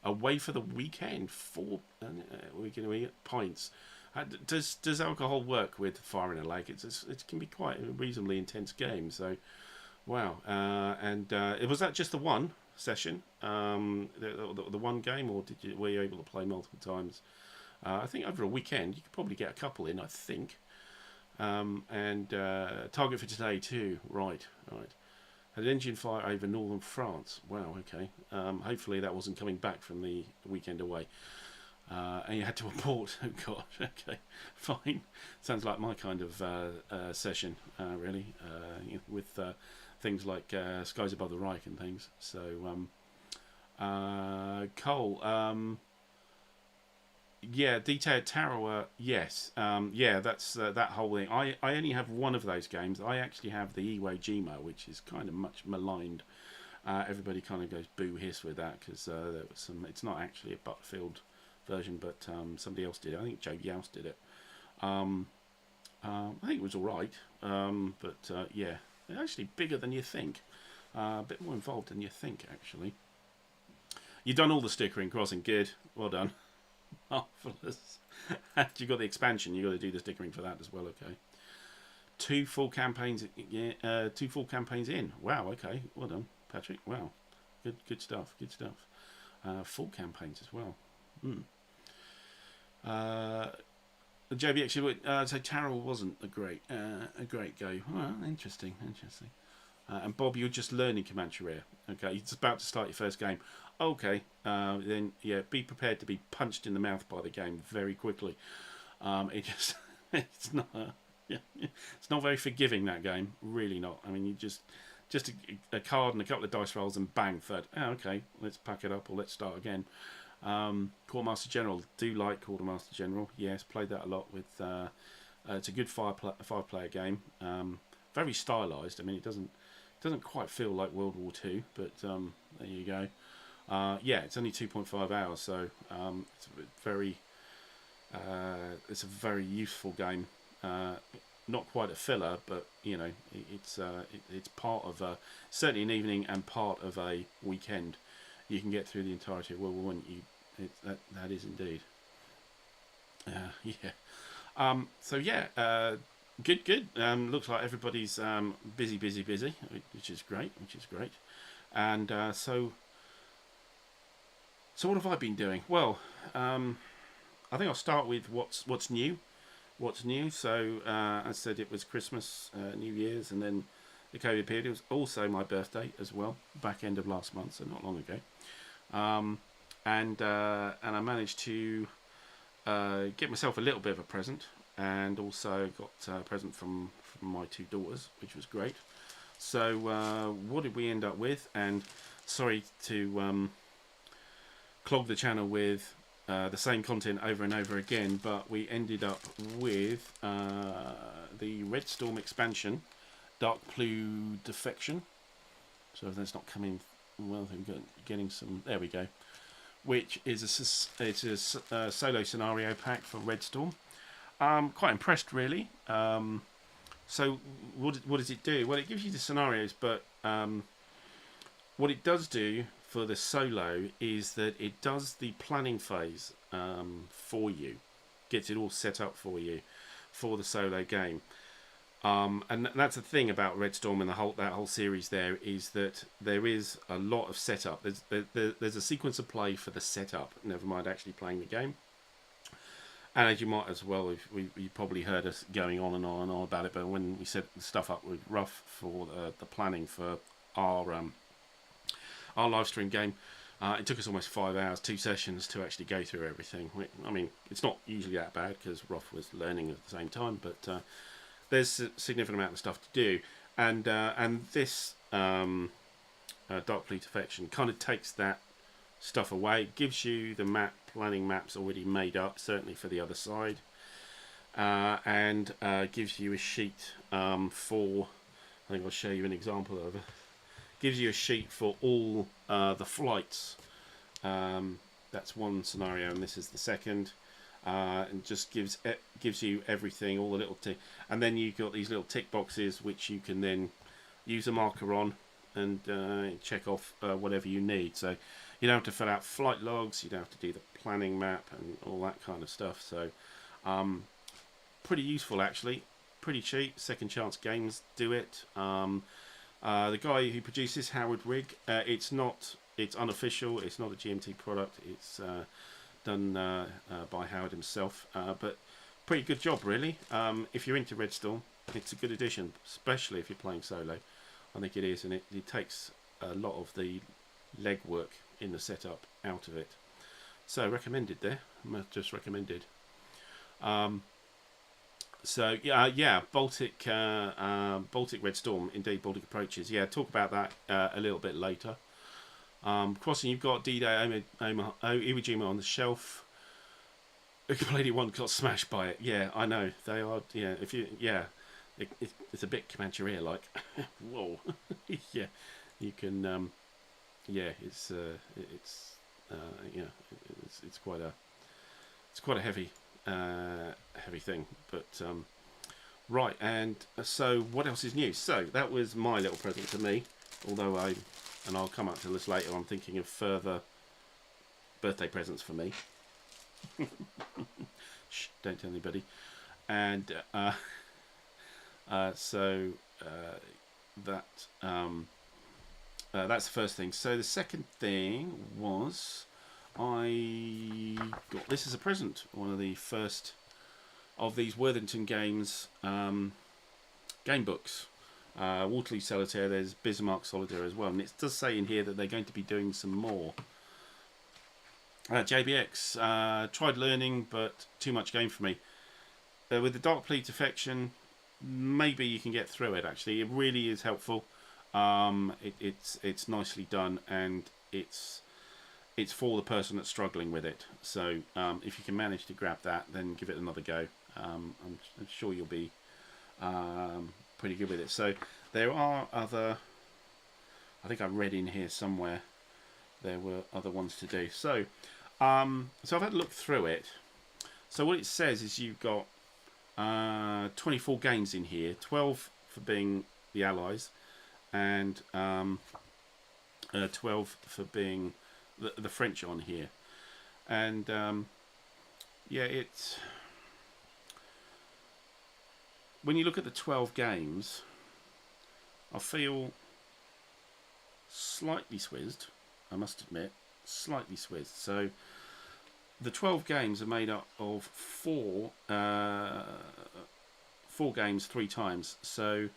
Away for the weekend. 4 pints. Does alcohol work with Fire in the Lake? It can be quite a reasonably intense game. So, wow. And was that just the one session, the one game, or were you able to play multiple times? I think over a weekend you could probably get a couple in. I think. And target for today too. Right. Had an engine fire over northern France. Wow. Okay. Hopefully that wasn't coming back from the weekend away. And you had to abort. Oh gosh. Okay. Fine. Sounds like my kind of session, really, with things like Skies Above the Reich and things. So, Cole. Yeah, Detailed Tarot, yes. Yeah, that's that whole thing. I only have one of those games. I actually have the Iwo Jima, which is kind of much maligned. Everybody kind of goes boo hiss with that because there was some. It's not actually a Butterfield version, but somebody else did it. I think Joe Youst did it. I think it was all right, but yeah, they're actually bigger than you think. A bit more involved than you think, actually. You've done all the stickering, crossing, good. Well done. Marvelous. You got the expansion. You got to do the stickering for that as well. Okay. 2 full campaigns. Yeah. 2 full campaigns in. Wow. Okay. Well done, Patrick. Wow. Good stuff. Good stuff. Full campaigns as well. JBX. So Tarot wasn't a great go. Well, interesting. And Bob, you're just learning Comancheria. Okay. It's about to start your first game. Okay, then yeah, be prepared to be punched in the mouth by the game very quickly. It's not it's not very forgiving, that game, really not. I mean, you just a card and a couple of dice rolls and bang, third. Oh, okay, let's pack it up or let's start again. Quartermaster General, do like Quartermaster General. Yes, played that a lot with. It's a good 5-player game. Very stylized. I mean, it doesn't quite feel like World War II, but there you go. Yeah, it's only 2.5 hours, so it's a very useful game. Not quite a filler, but you know, it's part of certainly an evening and part of a weekend. You can get through the entirety of World War One. That is indeed. Yeah. So yeah. Good. Looks like everybody's busy, which is great. And so what have I been doing? Well, I think I'll start with what's new. So I said it was Christmas, New Year's, and then the COVID period. It was also my birthday as well, back end of last month, so not long ago. And I managed to get myself a little bit of a present, and also got a present from my 2 daughters, which was great. So what did we end up with? And sorry to clog the channel with the same content over and over again, but we ended up with the Red Storm expansion, Dark Blue Defection. So that's not coming well. I'm getting some. There we go. Which is a solo scenario pack for Red Storm. Quite impressed, really. So what does it do? Well, it gives you the scenarios, but what it does do for the solo is that it does the planning phase for you, gets it all set up for you for the solo game. And that's the thing about Red Storm and that whole series. There is that there is a lot of setup. There's a sequence of play for the setup. Never mind actually playing the game. And as you might as well, you probably heard us going on and on about it. But when we set the stuff up with Ruff for the planning for our live stream game, it took us almost 5 hours, 2 sessions to actually go through everything. I mean, it's not usually that bad because Ruff was learning at the same time, but there's a significant amount of stuff to do, and this Dark Blue Defection kind of takes that stuff away. It gives you the planning maps already made up, certainly for the other side, and gives you a sheet for. I think I'll show you an example of it. Gives you a sheet for all the flights. That's one scenario, and this is the second. And just gives you everything, all the little tick, and then you've got these little tick boxes which you can then use a marker on and check off whatever you need. So you don't have to fill out flight logs, you don't have to do the planning map and all that kind of stuff. So pretty useful actually, pretty cheap. Second Chance Games do it. The guy who produces Howard Rigg, it's unofficial, it's not a GMT product, it's done by Howard himself, but pretty good job really. If you're into Red Storm, it's a good addition, especially if you're playing solo. I think it is, and it takes a lot of the legwork in the setup out of it. So recommended there, just recommended. So yeah, Baltic Red Storm, indeed, Baltic Approaches. Yeah, talk about that a little bit later. Crossing, you've got D-Day Iwo Jima on the shelf. Lady One got smashed by it. Yeah, I know they are. Yeah, if you it's a bit Comancheria like. Whoa. Yeah, you can. Yeah, it's quite a heavy thing. But right, and so what else is new? So that was my little present to me. Although I'll come up to this later, I'm thinking of further birthday presents for me. Shh, don't tell anybody. And so that's the first thing. So the second thing was I got this as a present. One of the first of these Worthington Games game books. Waterloo Solitaire, there's Bismarck Solitaire as well, and it does say in here that they're going to be doing some more. JBX, tried learning, but too much game for me. With the Dark Plead Defection, maybe you can get through it. Actually, it really is helpful. It's nicely done, and it's for the person that's struggling with it. So if you can manage to grab that, then give it another go. I'm sure you'll be pretty good with it. So there are other, I think I read in here somewhere there were other ones to do. So so I've had a look through it. So what it says is you've got 24 games in here, 12 for being the Allies, and 12 for being the French on here. And yeah, it's, when you look at the 12 games, I feel slightly swizzed, I must admit, slightly swizzed. So the 12 games are made up of four games 3 times. So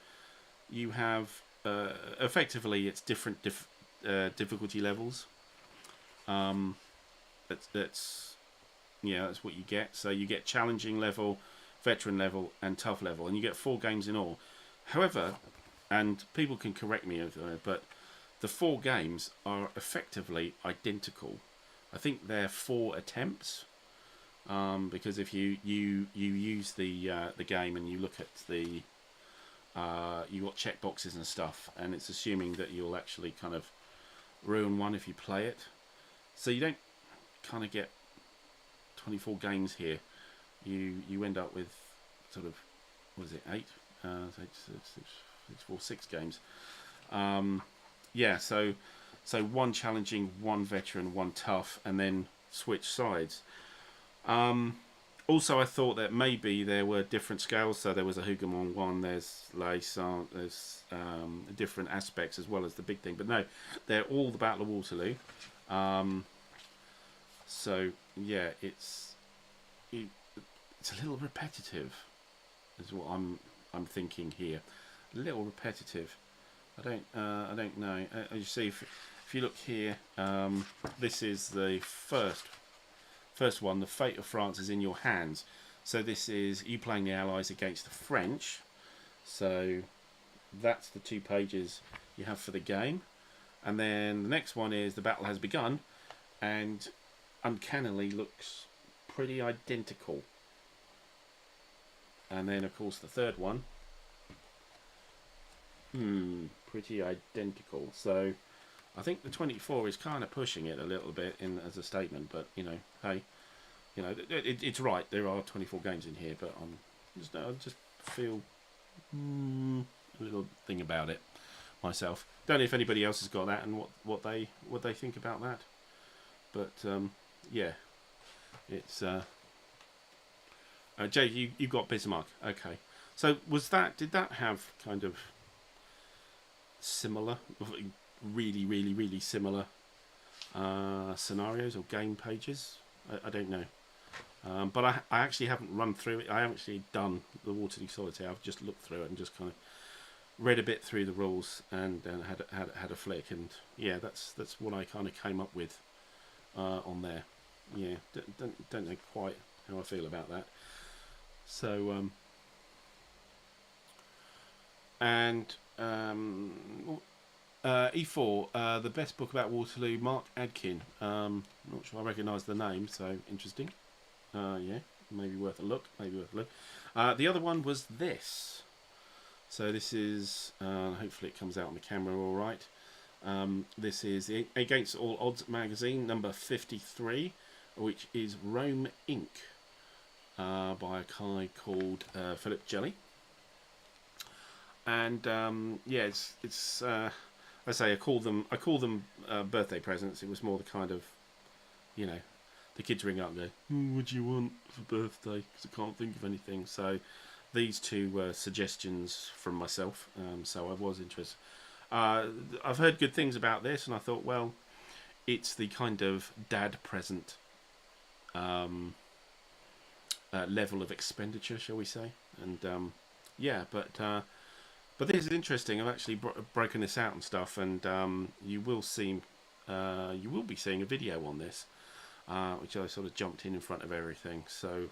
you have effectively it's different difficulty levels. That's what you get. So you get challenging level, veteran level, and tough level, and you get 4 games in all. However, and people can correct me, but the 4 games are effectively identical. I think they're 4 attempts, because if you use the game and you look at the you got check boxes and stuff, and it's assuming that you'll actually kind of ruin one if you play it. So you don't kind of get 24 games here. You end up with sort of, what is it, 8? 6 games. Yeah, so 1 challenging, 1 veteran, 1 tough, and then switch sides. Also, I thought that maybe there were different scales. So there was a Hougoumont one, there's Laysan, there's different aspects as well as the big thing. But no, they're all the Battle of Waterloo. So yeah, it's a little repetitive, is what I'm thinking here. A little repetitive. I don't know. As you see, if you look here, this is the first one. The fate of France is in your hands. So this is you playing the Allies against the French. So that's the 2 pages you have for the game. And then the next one is the battle has begun, and uncannily looks pretty identical. And then, of course, the third one. Pretty identical. So I think the 24 is kind of pushing it a little bit in as a statement, but hey, it's right. There are 24 games in here, but I just feel a little thing about it myself. Don't know if anybody else has got that and what they think about that, but yeah, it's Jay, you got Bismarck. Okay, so did that have kind of similar, really, really, really similar scenarios or game pages? I don't know. But I actually haven't run through it. I haven't actually done the Waterloo Solitaire. I've just looked through it and just kind of read a bit through the rules and had a flick. And yeah, that's what I kind of came up with on there. Yeah, don't know quite how I feel about that. So E4, the best book about Waterloo, Mark Adkin. Not sure I recognise the name, so interesting. Yeah, maybe worth a look. The other one was this. So this is, hopefully it comes out on the camera all right. This is the Against All Odds magazine, number 53, which is Rome Inc. By a guy called Philip Jelly. And yeah, it's I say I call them birthday presents. It was more the kind of, the kids ring up and go, what do you want for birthday? Because I can't think of anything. So these two were suggestions from myself. So I was interested. I've heard good things about this, and I thought, well, it's the kind of dad present level of expenditure, shall we say? And yeah, but this is interesting. I've actually broken this out and stuff, and you will be seeing a video on this, which I sort of jumped in front of everything. So,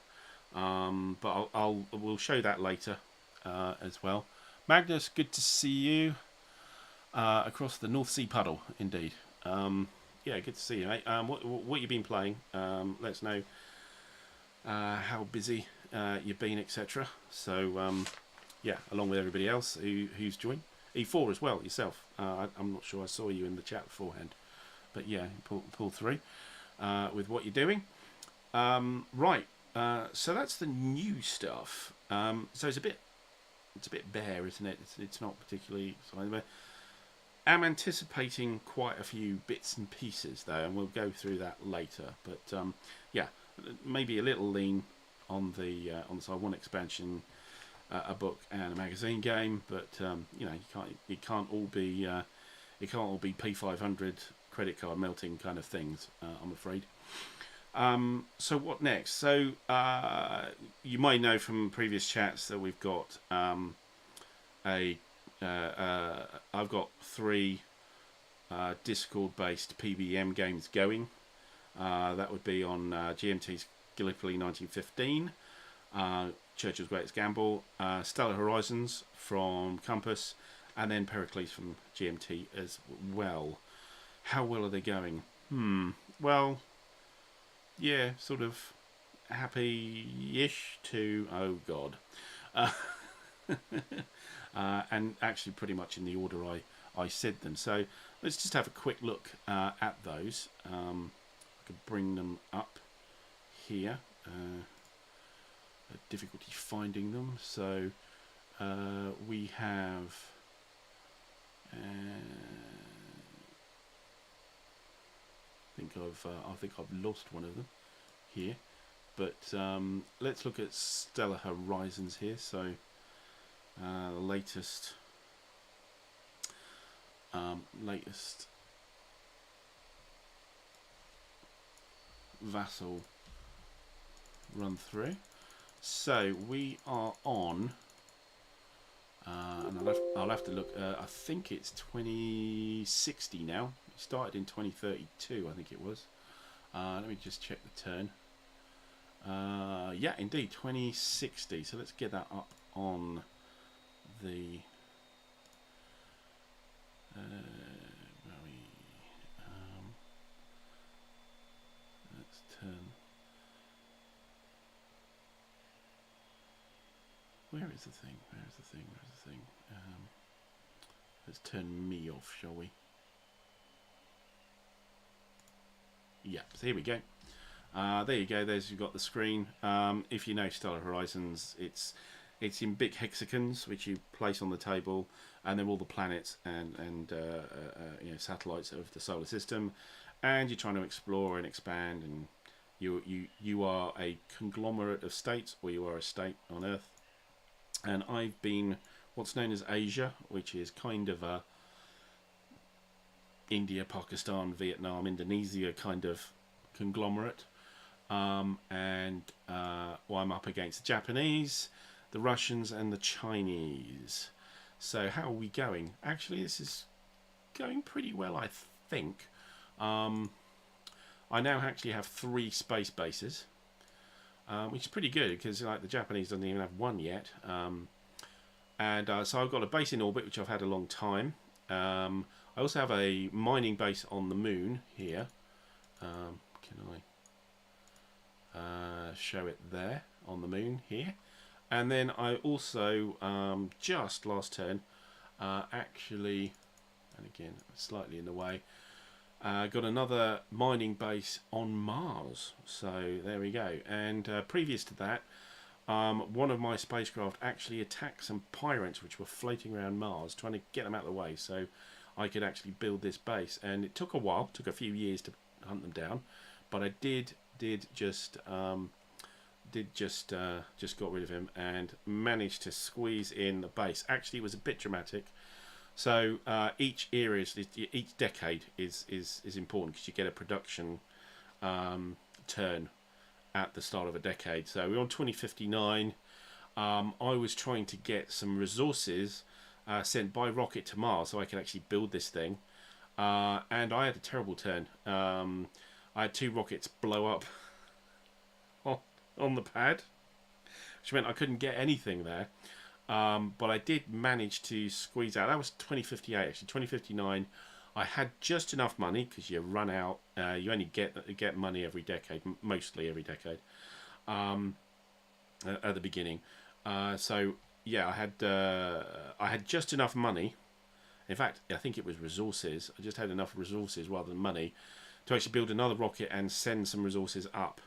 but we'll show that later as well. Magnus, good to see you across the North Sea puddle, indeed. Yeah, good to see you, mate. What you've been playing? Let us know how busy you've been, etc. So. Yeah, along with everybody else who's joined. E4 as well, yourself. I'm not sure I saw you in the chat beforehand. But yeah, pull through with what you're doing. Right, so that's the new stuff. So it's a bit bare, isn't it? It's not particularly exciting. But I'm anticipating quite a few bits and pieces, though, and we'll go through that later. But yeah, maybe a little lean on the side. One expansion, a book and a magazine game, but you can't all be P500 credit card melting kind of things. I'm afraid. So what next? So you might know from previous chats that we've got I've got 3 Discord-based PBM games going. That would be on GMT's Gallipoli 1915. Churchill's Greatest Gamble, Stellar Horizons from Compass, and then Pericles from GMT as well. How well are they going? Well, yeah, sort of happy-ish to, oh God. And actually pretty much in the order I said them. So let's just have a quick look at those. I could bring them up here. Difficulty finding them, so we have I think I've lost one of them here, but let's look at Stellar Horizons here. So the latest Vassal run through. So we are on, and I'll have to look. I think it's 2060 now. It started in 2032, I think it was. Let me just check the turn. Yeah, indeed, 2060. So let's get that up on the. Let's turn. Where's the thing? Let's turn me off, shall we? Yeah, so here we go. There you go. You've got the screen. If you know Stellar Horizons, it's in big hexagons which you place on the table, and they're all the planets and satellites of the solar system, and you're trying to explore and expand, and you are a conglomerate of states, or you are a state on Earth. And I've been what's known as Asia, which is kind of a India, Pakistan, Vietnam, Indonesia kind of conglomerate. I'm up against the Japanese, the Russians, and the Chinese. So how are we going? Actually, this is going pretty well, I think. I now actually have 3 space bases, which is pretty good, because like the Japanese doesn't even have one yet. So I've got a base in orbit, which I've had a long time. I also have a mining base on the moon here. Can I show it there on the moon here? And then I also just last turn actually, and again slightly in the way, got another mining base on Mars. So there we go. And previous to that, one of my spacecraft actually attacked some pirates which were floating around Mars, trying to get them out of the way so I could actually build this base. And it took a while, took a few years to hunt them down, but I did just got rid of him and managed to squeeze in the base. Actually, it was a bit dramatic. So each era each decade is important, because you get a production turn at the start of a decade. So we're on 2059. I was trying to get some resources sent by rocket to Mars so I could actually build this thing, and I had a terrible turn. I had 2 rockets blow up on the pad, which meant I couldn't get anything there. But I did manage to squeeze out. That was 2058. Actually, 2059, I had just enough money, because you run out. You only get money every decade, mostly every decade, at the beginning. So yeah, I had just enough money. In fact, I think it was resources. I just had enough resources rather than money to actually build another rocket and send some resources up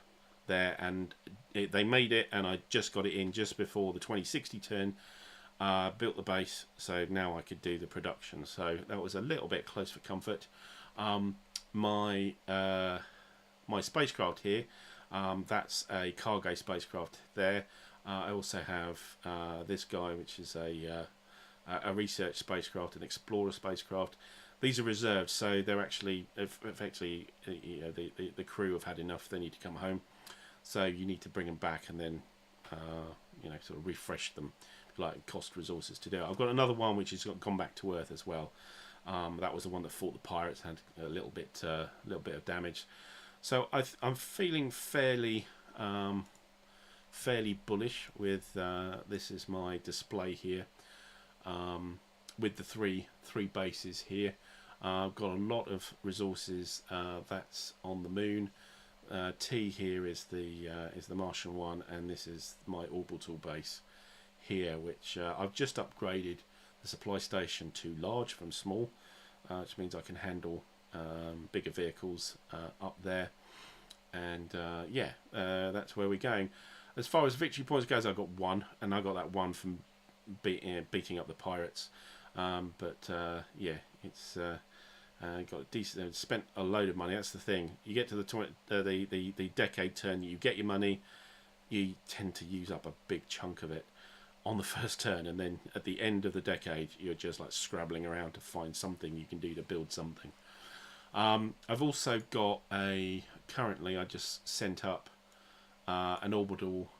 there, and they made it, and I just got it in just before the 2060 turn. Built the base, so now I could do the production. So that was a little bit close for comfort. My spacecraft here, that's a cargo spacecraft there. I also have this guy, which is a research spacecraft, an explorer spacecraft. These are reserved, so they're actually effectively, the crew have had enough. They need to come home, so you need to bring them back and then sort of refresh them. Like, cost resources to do it. I've got another one which has gone back to Earth as well. That was the one that fought the pirates, had a little bit of damage. So I'm feeling fairly bullish with this is my display here, with the three bases here. I've got a lot of resources that's on the moon. T here is the Martian one, and this is my orbital base here, which I've just upgraded the supply station to large from small, which means I can handle bigger vehicles up there. And that's where we're going. As far as victory points goes, I got 1, and I got that 1 from beating up the pirates. It's got decent. Spent a load of money. That's the thing. You get to the decade turn, you get your money, you tend to use up a big chunk of it on the first turn, and then at the end of the decade, you're just like scrabbling around to find something you can do to build something. I've also got currently I just sent up an orbital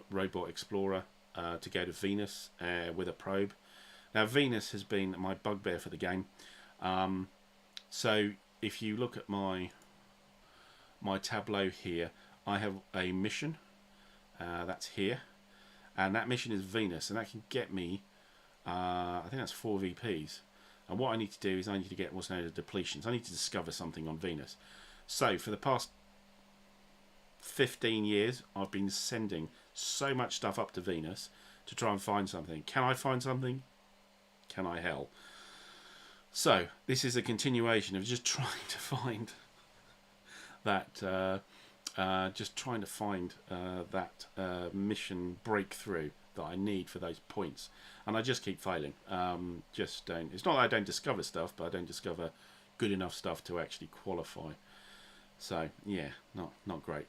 robot explorer to go to Venus with a probe. Now, Venus has been my bugbear for the game. So if you look at my tableau here, I have a mission that's here, and that mission is Venus, and that can get me I think that's 4 VPs. And what I need to do is I need to get what's known as depletions. I need to discover something on Venus. So for the past 15 years, I've been sending so much stuff up to Venus to try and find something. Can I find something? Can I hell? So this is a continuation of just trying to find that mission breakthrough that I need for those points, and I just keep failing. Just don't. It's not that I don't discover stuff, but I don't discover good enough stuff to actually qualify. So yeah, not great.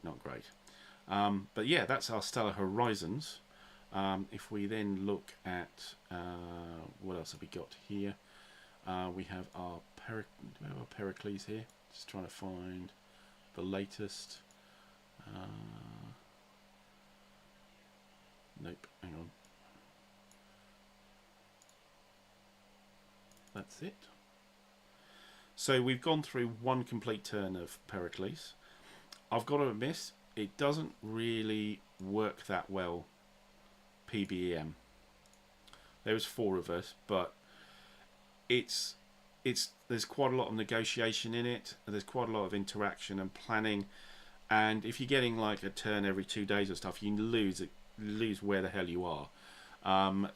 But yeah, that's our Stellar Horizons. If we then look at what else have we got here? We have our Pericles here. Just trying to find the latest. Nope, hang on. That's it. So we've gone through one complete turn of Pericles. I've got to admit, it doesn't really work that well PBEM. There was 4 of us, but there's quite a lot of negotiation in it. There's quite a lot of interaction and planning, and if you're getting like a turn every 2 days or stuff, you lose where the hell you are.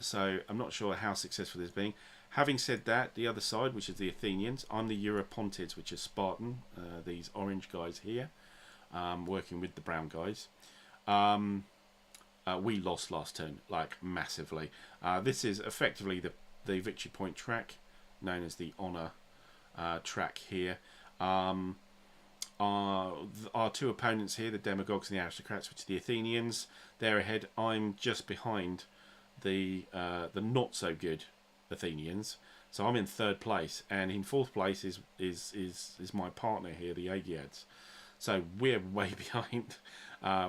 So I'm not sure how successful this being. Having said that, the other side, which is the Athenians, I'm the Europontids, which is Spartan, these orange guys here, working with the brown guys. We lost last turn, like massively. This is effectively the victory point track, known as the honour track here. Our 2 opponents here, the demagogues and the aristocrats, which are the Athenians, they're ahead. I'm just behind the not so good Athenians, so I'm in 3rd place, and in 4th place is my partner here, the Agiads. So we're way behind.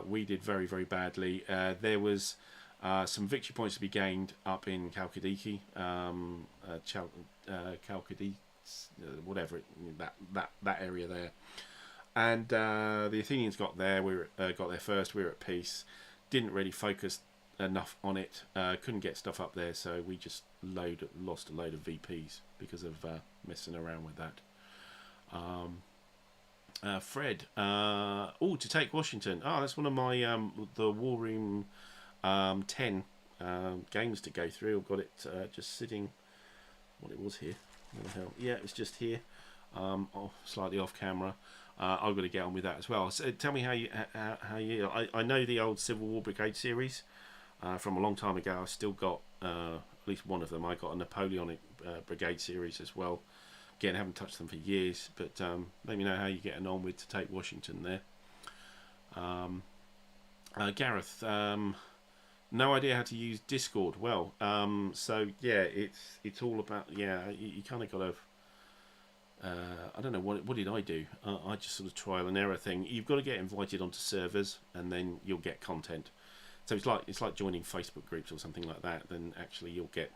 We did very, very badly. There was some victory points to be gained up in Chalkidiki, whatever that area there, and the Athenians got there. Got there first. We were at peace. Didn't really focus enough on it. Couldn't get stuff up there, so we just lost a load of VPs because of messing around with that. Fred, to take Washington. That's one of my the War Room 10 games to go through. I've got it just sitting. What it was here? What the hell? Yeah, it was just here. Slightly off camera. I've got to get on with that as well. So tell me how you. I know the old Civil War Brigade series from a long time ago. I've still got at least one of them. I got a Napoleonic Brigade series as well. Again, I haven't touched them for years, but let me know how you're getting on with To Take Washington there. Gareth, no idea how to use Discord. Well, so yeah, it's all about, yeah, you kind of got to, I don't know, what did I do? I just sort of trial and error thing. You've got to get invited onto servers, and then you'll get content. So it's like joining Facebook groups or something like that. Then actually you'll get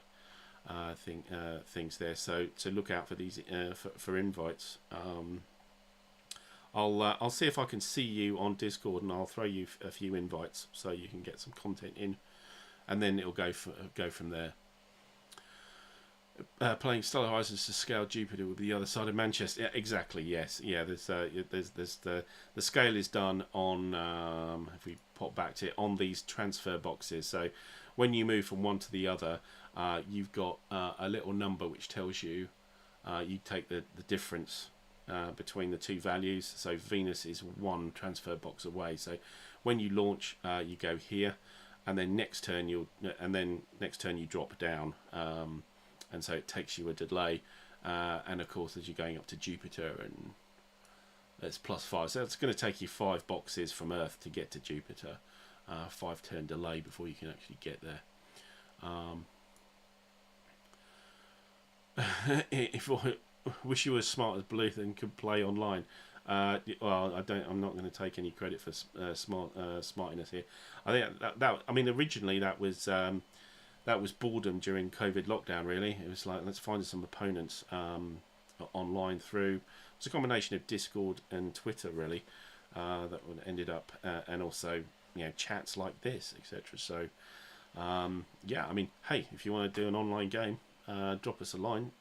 things there. So look out for these for invites. I'll see if I can see you on Discord, and I'll throw you a few invites so you can get some content in, and then it'll go from there. Playing Stellar Horizons to scale Jupiter with the other side of Manchester. Yeah, exactly. Yes. Yeah. There's the scale is done on if we pop back to it, on these transfer boxes. So when you move from one to the other, you've got a little number which tells you you take the difference between the 2 values. So Venus is 1 transfer box away. So when you launch, you go here, and then next turn you drop down. And so it takes you a delay, and of course as you're going up to Jupiter, and it's +5, so it's going to take you 5 boxes from Earth to get to Jupiter. 5 turn delay before you can actually get there. If I wish you were as smart as Blue and could play online. Well, I'm not going to take any credit for smartiness here. I think that I mean, originally that was boredom during COVID lockdown, really. It was like, let's find some opponents online through. It's a combination of Discord and Twitter, really, that ended up, and also, chats like this, etc. So, yeah, I mean, hey, if you want to do an online game, drop us a line.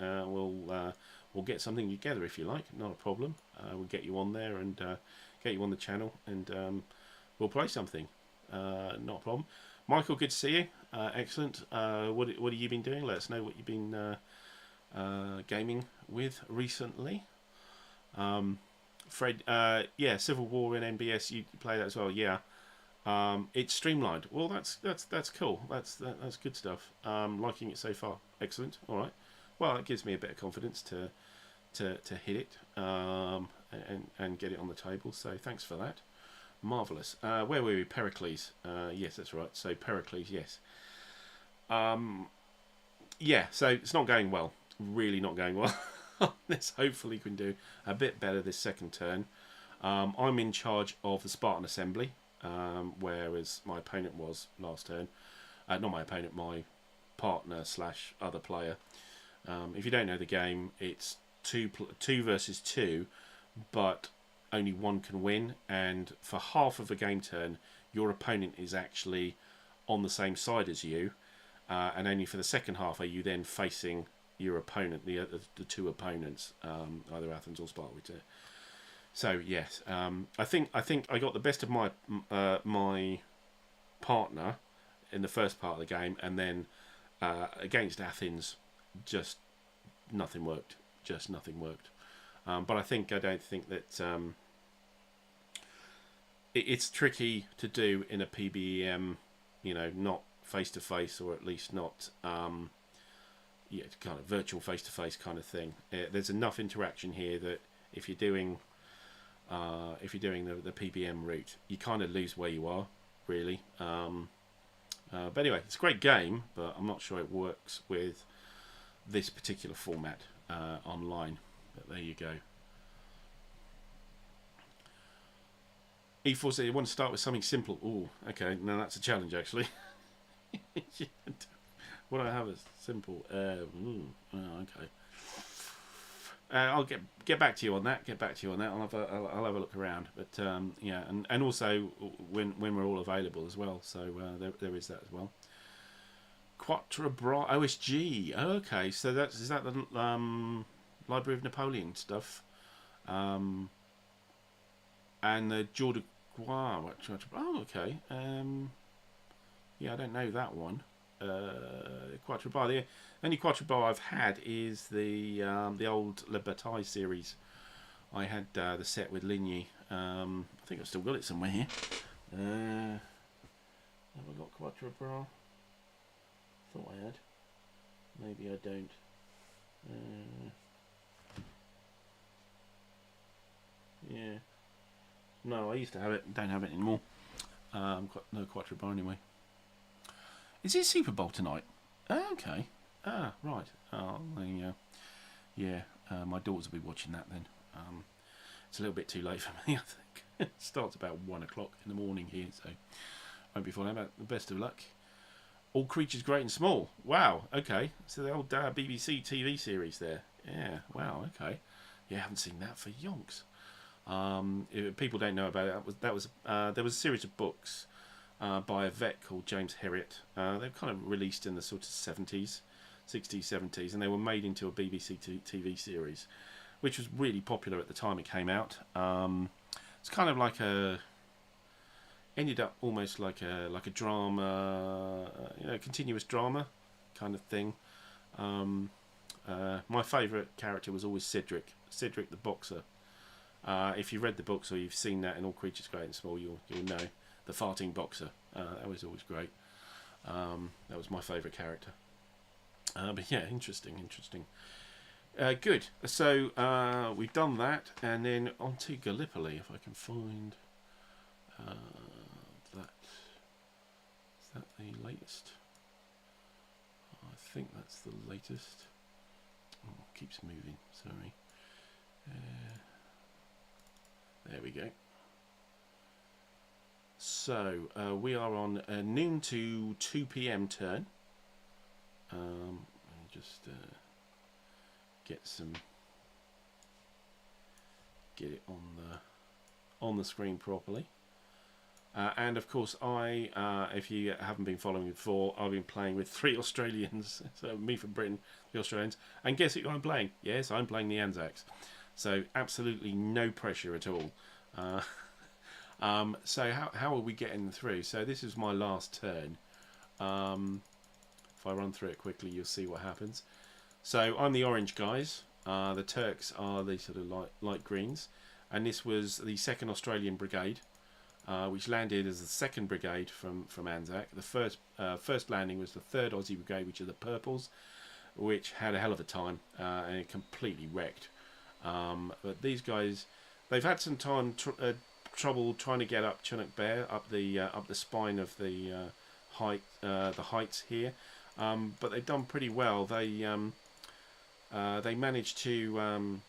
We'll get something together if you like. Not a problem. We'll get you on there and get you on the channel, and we'll play something. Not a problem. Michael, good to see you. Excellent. What have you been doing? Let us know what you've been gaming with recently. Fred, yeah, Civil War in NBS. You play that as well, yeah. It's streamlined. Well, that's cool. That's good stuff. Liking it so far. Excellent. All right. Well, it gives me a bit of confidence to hit it and get it on the table. So thanks for that. Marvelous. Where were we? Pericles. Yes, that's right. So Pericles. Yes. Yeah. So it's not going well. Really not going well. Let's hopefully can do a bit better this second turn. I'm in charge of the Spartan Assembly, whereas my opponent was last turn. Not my opponent, my partner / other player. If you don't know the game, it's two versus two, but only one can win. And for half of a game turn, your opponent is actually on the same side as you, and only for the second half are you then facing your opponent, the two opponents, either Athens or Sparta. So yes, I think I got the best of my my partner in the first part of the game, and then against Athens, just nothing worked. Just nothing worked. But I don't think that it's tricky to do in a PBEM, not face to face, or at least not kind of virtual face to face kind of thing. There's enough interaction here that if you're doing the PBM route, you kind of lose where you are, really. But anyway, it's a great game, but I'm not sure it works with this particular format online. But there you go. E4 said you want to start with something simple. Ooh, okay, now that's a challenge actually. What do I have as simple? Okay. I'll get back to you on that. I'll have a look around. But yeah, and also when we're all available as well. So there is that as well. Quatre Bras OSG. Okay, so is that the Library of Napoleon stuff, and the Jour de Gloire. Oh, okay. Yeah, I don't know that one. Quatre Bras. The only Quatre Bras I've had is the old Le Bataille series. I had the set with Ligny. I think I've still got it somewhere here. Have I got Quatre Bras? Thought I had. Maybe I don't. Yeah. No, I used to have it. Don't have it anymore. No Quatre Bras anyway. Is it Super Bowl tonight? Okay. Right. Oh, yeah. My daughters will be watching that then. It's a little bit too late for me, I think. It starts about 1 o'clock in the morning here, so won't be fine. But the best of luck. All Creatures Great and Small. Wow. Okay. So the old BBC TV series there. Yeah. Wow. Okay. Yeah, I haven't seen that for yonks. If people don't know about it, there was a series of books by a vet called James Herriot. They were kind of released in the sort of 60s, 70s, and they were made into a BBC TV series, which was really popular at the time it came out. It's kind of like ended up almost like a drama, continuous drama kind of thing. My favourite character was always Cedric the boxer. If you read the books or you've seen that in All Creatures Great and Small, you'll know the farting boxer. That was always great. That was my favourite character. But yeah, interesting. Good. So we've done that, and then on to Gallipoli, if I can find that. Is that the latest? I think that's the latest. Oh, it keeps moving. Sorry. There we go. So we are on a noon to 2 p.m. turn. Let me just get it on the screen properly. And of course, if you haven't been following me before, I've been playing with 3 Australians. So me from Britain, the Australians. And guess who I'm playing? Yes, I'm playing the Anzacs. So absolutely no pressure at all. So how are we getting through? So this is my last turn. If I run through it quickly, you'll see what happens. So I'm the orange guys. The Turks are the sort of light greens, and this was the 2nd Australian Brigade, which landed as the 2nd Brigade from Anzac. The first landing was the 3rd Aussie Brigade, which are the purples, which had a hell of a time and it completely wrecked. But these guys, they've had some trouble trying to get up Chinook Bear, up the spine of the heights here, but they've done pretty well. They managed to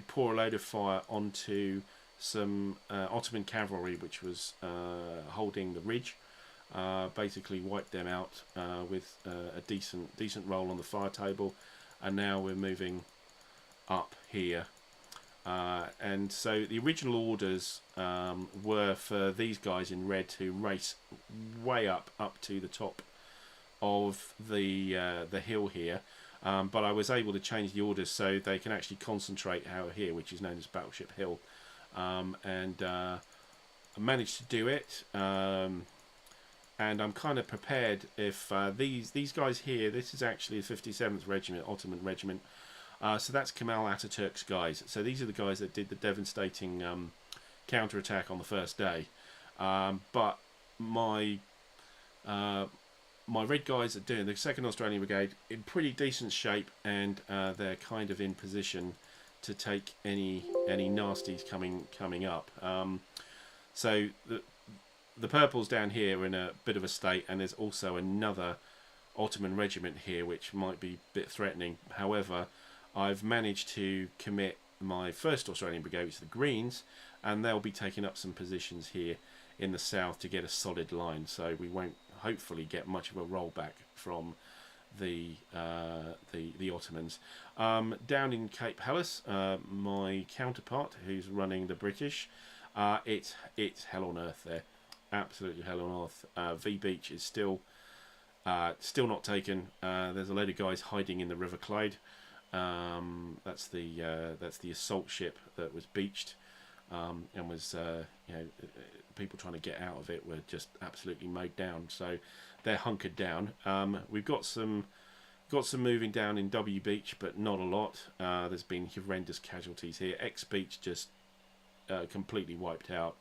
pour a load of fire onto some Ottoman cavalry, which was holding the ridge. Basically wiped them out with a decent roll on the fire table, and now we're moving up here. And so the original orders were for these guys in red to race way up to the top of the hill here. But I was able to change the orders so they can actually concentrate out here, which is known as Battleship Hill, and I managed to do it. And I'm kind of prepared if these guys here. This is actually the 57th Regiment, Ottoman Regiment. So that's Kemal Ataturk's guys. So these are the guys that did the devastating counterattack on the first day. But my red guys are doing the 2nd Australian Brigade in pretty decent shape, and they're kind of in position to take any nasties coming up. So the purples down here are in a bit of a state, and there's also another Ottoman regiment here which might be a bit threatening. However, I've managed to commit my 1st Australian Brigade, which is the Greens, and they'll be taking up some positions here in the south to get a solid line, so we won't hopefully get much of a rollback from the Ottomans. Down in Cape Helles, my counterpart, who's running the British, it's hell on earth there, absolutely hell on earth. V Beach is still not taken. There's a load of guys hiding in the River Clyde. That's the assault ship that was beached, and was people trying to get out of it were just absolutely mowed down. So they're hunkered down. We've got some moving down in W Beach, but not a lot. There's been horrendous casualties here. X Beach just completely wiped out,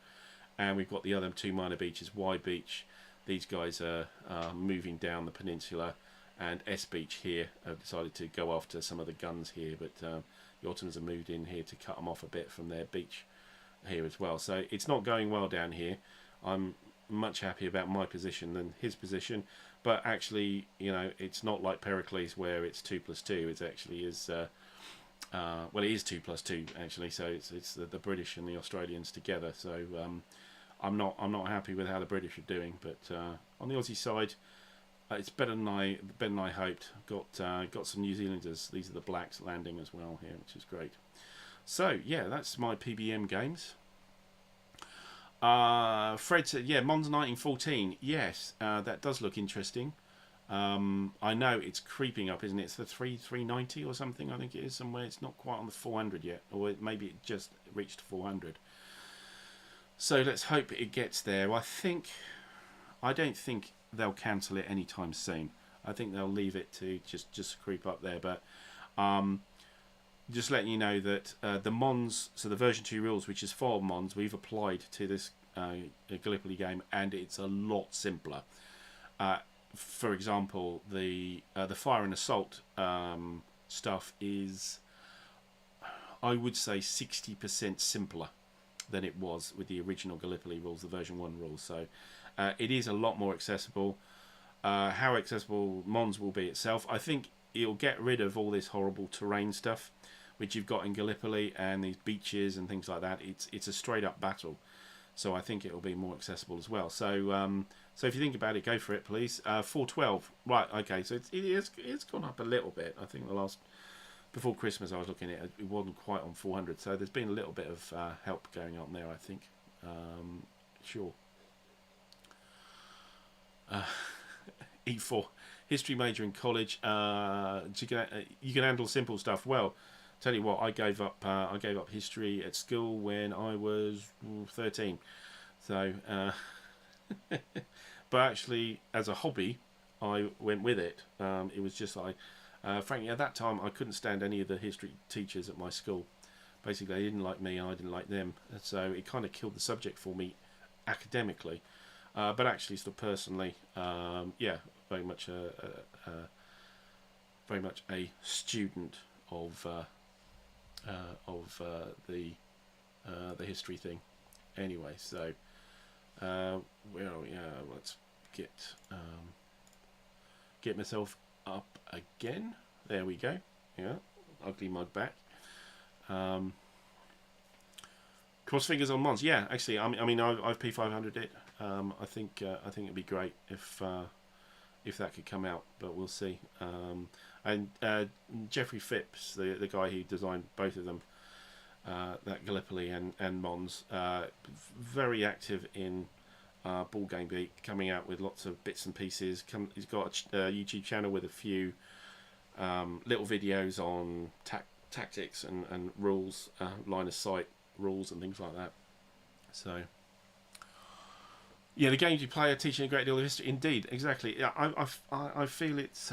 and we've got the other 2 minor beaches. Y Beach, these guys are moving down the peninsula, and S Beach here have decided to go after some of the guns here, but the Ottomans have moved in here to cut them off a bit from their beach here as well. So it's not going well down here. I'm much happier about my position than his position, but actually, it's not like Pericles where it's 2+2. It actually is well, it is 2+2 actually, so it's the British and the Australians together. So I'm not happy with how the British are doing, but on the Aussie side, it's better than I hoped. Got some New Zealanders. These are the blacks landing as well here, which is great. So yeah, that's my PBM games. Fred said, yeah, Mons 1914. Yes, that does look interesting. I know it's creeping up, isn't it? It's the 390 or something, I think it is, somewhere. It's not quite on the 400 yet, or maybe it just reached 400. So let's hope it gets there. I don't think they'll cancel it anytime soon. I think they'll leave it to just creep up there. But just letting you know that the Mons, so the version 2 rules, which is 4 Mons, we've applied to this Gallipoli game, and it's a lot simpler. For example, the fire and assault stuff is, I would say, 60% simpler than it was with the original Gallipoli rules, the version 1 rules. So it is a lot more accessible. How accessible Mons will be itself, I think it'll get rid of all this horrible terrain stuff which you've got in Gallipoli, and these beaches and things like that. It's a straight up battle, so I think it'll be more accessible as well. So so if you think about it, go for it, please. 412, right? Okay, so it's gone up a little bit. I think before Christmas I was looking at it, it wasn't quite on 400, so there's been a little bit of help going on there, I think. Sure. E4, history major in college. You can handle simple stuff. Well, tell you what, I gave up history at school when I was 13. So, but actually, as a hobby, I went with it. It was just like, frankly, at that time, I couldn't stand any of the history teachers at my school. Basically, they didn't like me, and I didn't like them. So it kind of killed the subject for me academically. But actually, sort of personally, yeah, very much very much a student of the history thing. Anyway, so well, yeah, let's get myself up again. There we go. Yeah, ugly mug back. Cross fingers on Mons. Yeah, actually, I mean, I've P500'd it. I think it'd be great if that could come out, but we'll see. And Jeffrey Phipps, the guy who designed both of them, that Gallipoli and Mons, very active in Ball Game Geek, coming out with lots of bits and pieces. He's got a YouTube channel with a few little videos on tactics and rules, line of sight rules and things like that. So yeah, the games you play are teaching a great deal of history. Indeed, exactly. Yeah, I feel it's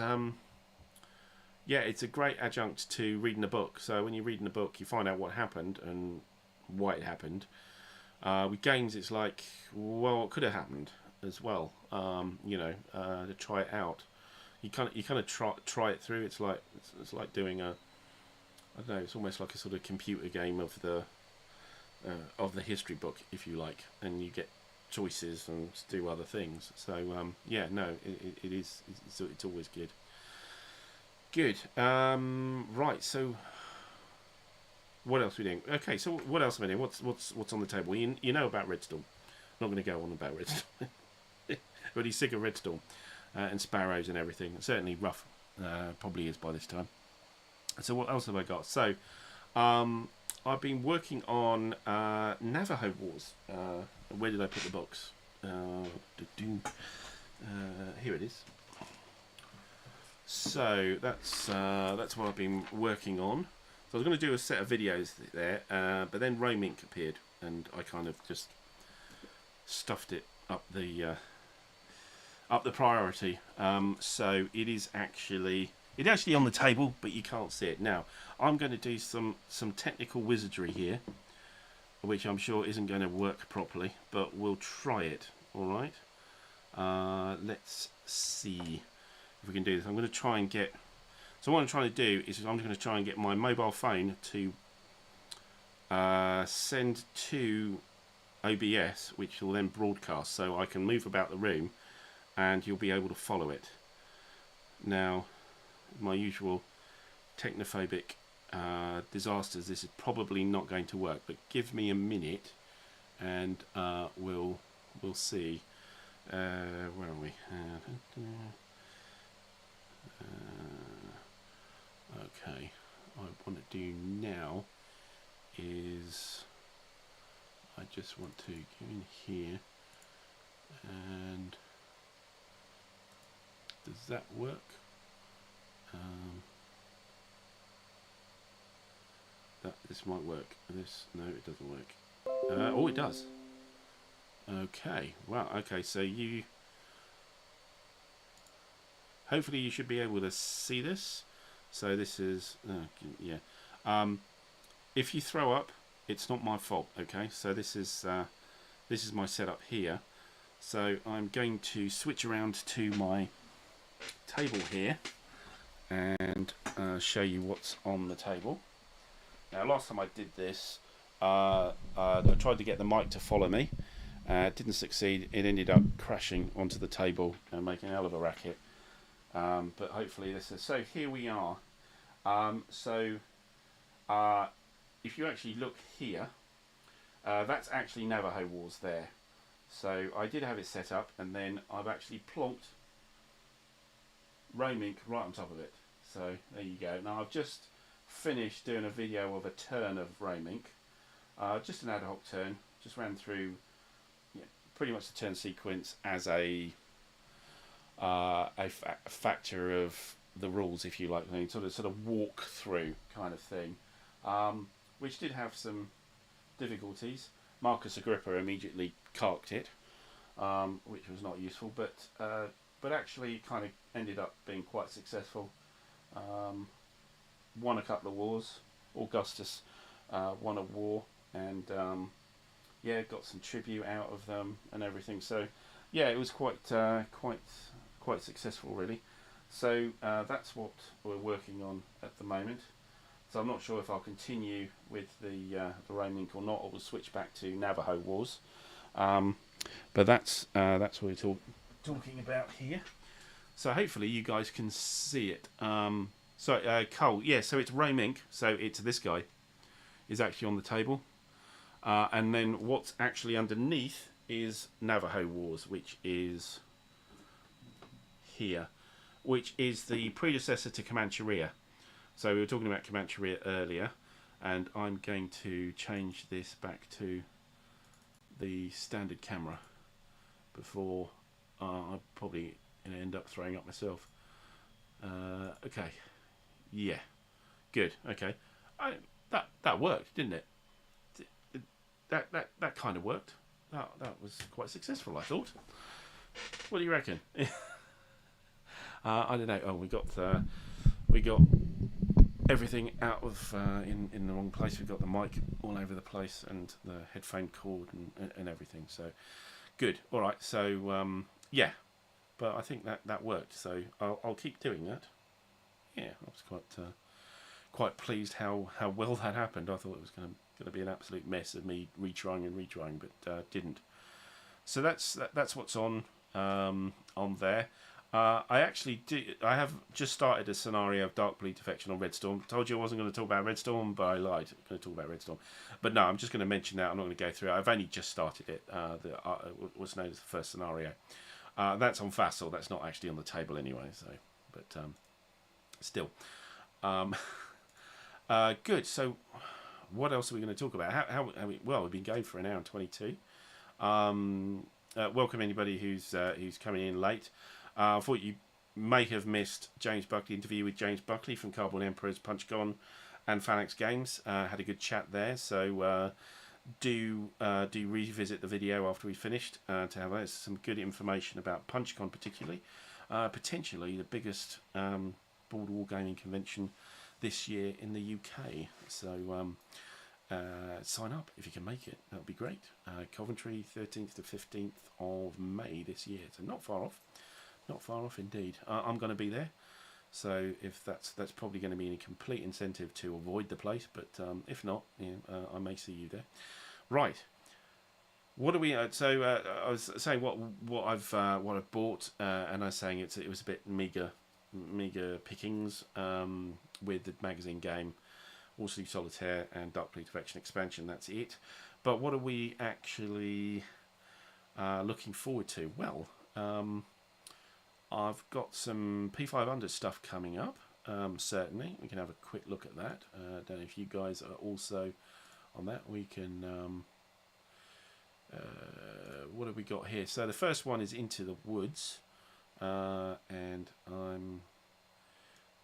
yeah, it's a great adjunct to reading a book. So when you're reading a book, you find out what happened and why it happened. With games, it's like, well, what could have happened as well. You know, to try it out. You kind of try it through. It's like doing a, I don't know. It's almost like a sort of computer game of the history book, if you like, and you get choices and do other things. So yeah, no, it is. It's always good. Good. Right. So what else are we doing? Okay. So what else am I doing? What's on the table? You know about Red Storm. I'm not going to go on about Red Storm. But he's sick of Red Storm and sparrows and everything. Certainly rough. Probably is by this time. So what else have I got? So I've been working on Navajo Wars. Where did I put the box? Here it is. So that's what I've been working on. So I was going to do a set of videos there, but then Rome Inc. appeared, and I kind of just stuffed it up the priority. So it's actually on the table, but you can't see it now. I'm going to do some technical wizardry here, which I'm sure isn't going to work properly, but we'll try it. All right. Let's see if we can do this. I'm going to try and get. So what I'm trying to do is I'm going to try and get my mobile phone to send to OBS, which will then broadcast, so I can move about the room, and you'll be able to follow it. Now, my usual technophobic disasters, this is probably not going to work, but give me a minute and we'll see. Where are we? Okay, what I want to do now is I just want to go in here, and does that work? This might work. No, it doesn't work. Oh, it does. Okay. Well, okay. So hopefully you should be able to see this. So this is yeah. If you throw up, it's not my fault. Okay. So this is my setup here. So I'm going to switch around to my table here and show you what's on the table. Now, last time I did this, I tried to get the mic to follow me. Didn't succeed. It ended up crashing onto the table and making a hell of a racket. But hopefully this is... So here we are. If you actually look here, that's actually Navajo Wars there. So I did have it set up, and then I've actually plonked Rome Inc. right on top of it. So there you go. Now I've just finished doing a video of a turn of Rome Inc. Just an ad hoc turn. Just ran through pretty much the turn sequence as a factor of the rules, if you like, sort of walk through kind of thing, which did have some difficulties. Marcus Agrippa immediately carked it, which was not useful, but actually kind of ended up being quite successful. Won a couple of wars. Augustus won a war, and yeah, got some tribute out of them and everything. So yeah, it was quite successful, really. So that's what we're working on at the moment. So I'm not sure if I'll continue with the Rome Link or not, or we'll switch back to Navajo Wars. But that's what we're talking about here. So hopefully you guys can see it. Cole, yeah, so it's Rome Inc. So it's this guy is actually on the table. And then what's actually underneath is Navajo Wars, which is here, which is the predecessor to Comancheria. So we were talking about Comancheria earlier, and I'm going to change this back to the standard camera before I probably end up throwing up myself. Okay, yeah, good. Okay, that worked, didn't it? That kind of worked. That was quite successful, I thought. What do you reckon? I don't know. Oh, we got everything out of in the wrong place. We've got the mic all over the place and the headphone cord and everything. So good. All right. So yeah, but I think that worked. So I'll keep doing that. Yeah, I was quite pleased how well that happened. I thought it was going to be an absolute mess of me retrying, but didn't. So that's what's on there. I have just started a scenario of Dark Bleed Defection on Red Storm. Told you I wasn't going to talk about Red Storm, but I lied. I'm going to talk about Red Storm. But no, I'm just going to mention that. I'm not going to go through it. I've only just started it. What's known as the first scenario. That's on Vassal. That's not actually on the table anyway. So, but still, good. So, what else are we going to talk about? Well, we've been going for an hour and 22. Welcome anybody who's coming in late. I thought you may have missed James Buckley interview with James Buckley from Cardboard Emperors and Phalanx Games. Had a good chat there, so do revisit the video after we finished to have some good information about PunchCon, particularly, potentially the biggest board wargaming convention this year in the UK. So sign up if you can make it. That would be great. Coventry, 13th to 15th of May this year, so not far off. Not far off indeed. I'm going to be there, so if that's probably going to be a complete incentive to avoid the place. But if not, I may see you there. Right. What are we? I was saying what I've bought, and I was saying it was a bit meager pickings with the magazine game, also Solitaire and Dark Bleed Defection expansion. That's it. But what are we actually looking forward to? Well. I've got some P500 stuff coming up, certainly. We can have a quick look at that. I don't know if you guys are also on that. We can... what have we got here? So the first one is Into the Woods. And I'm going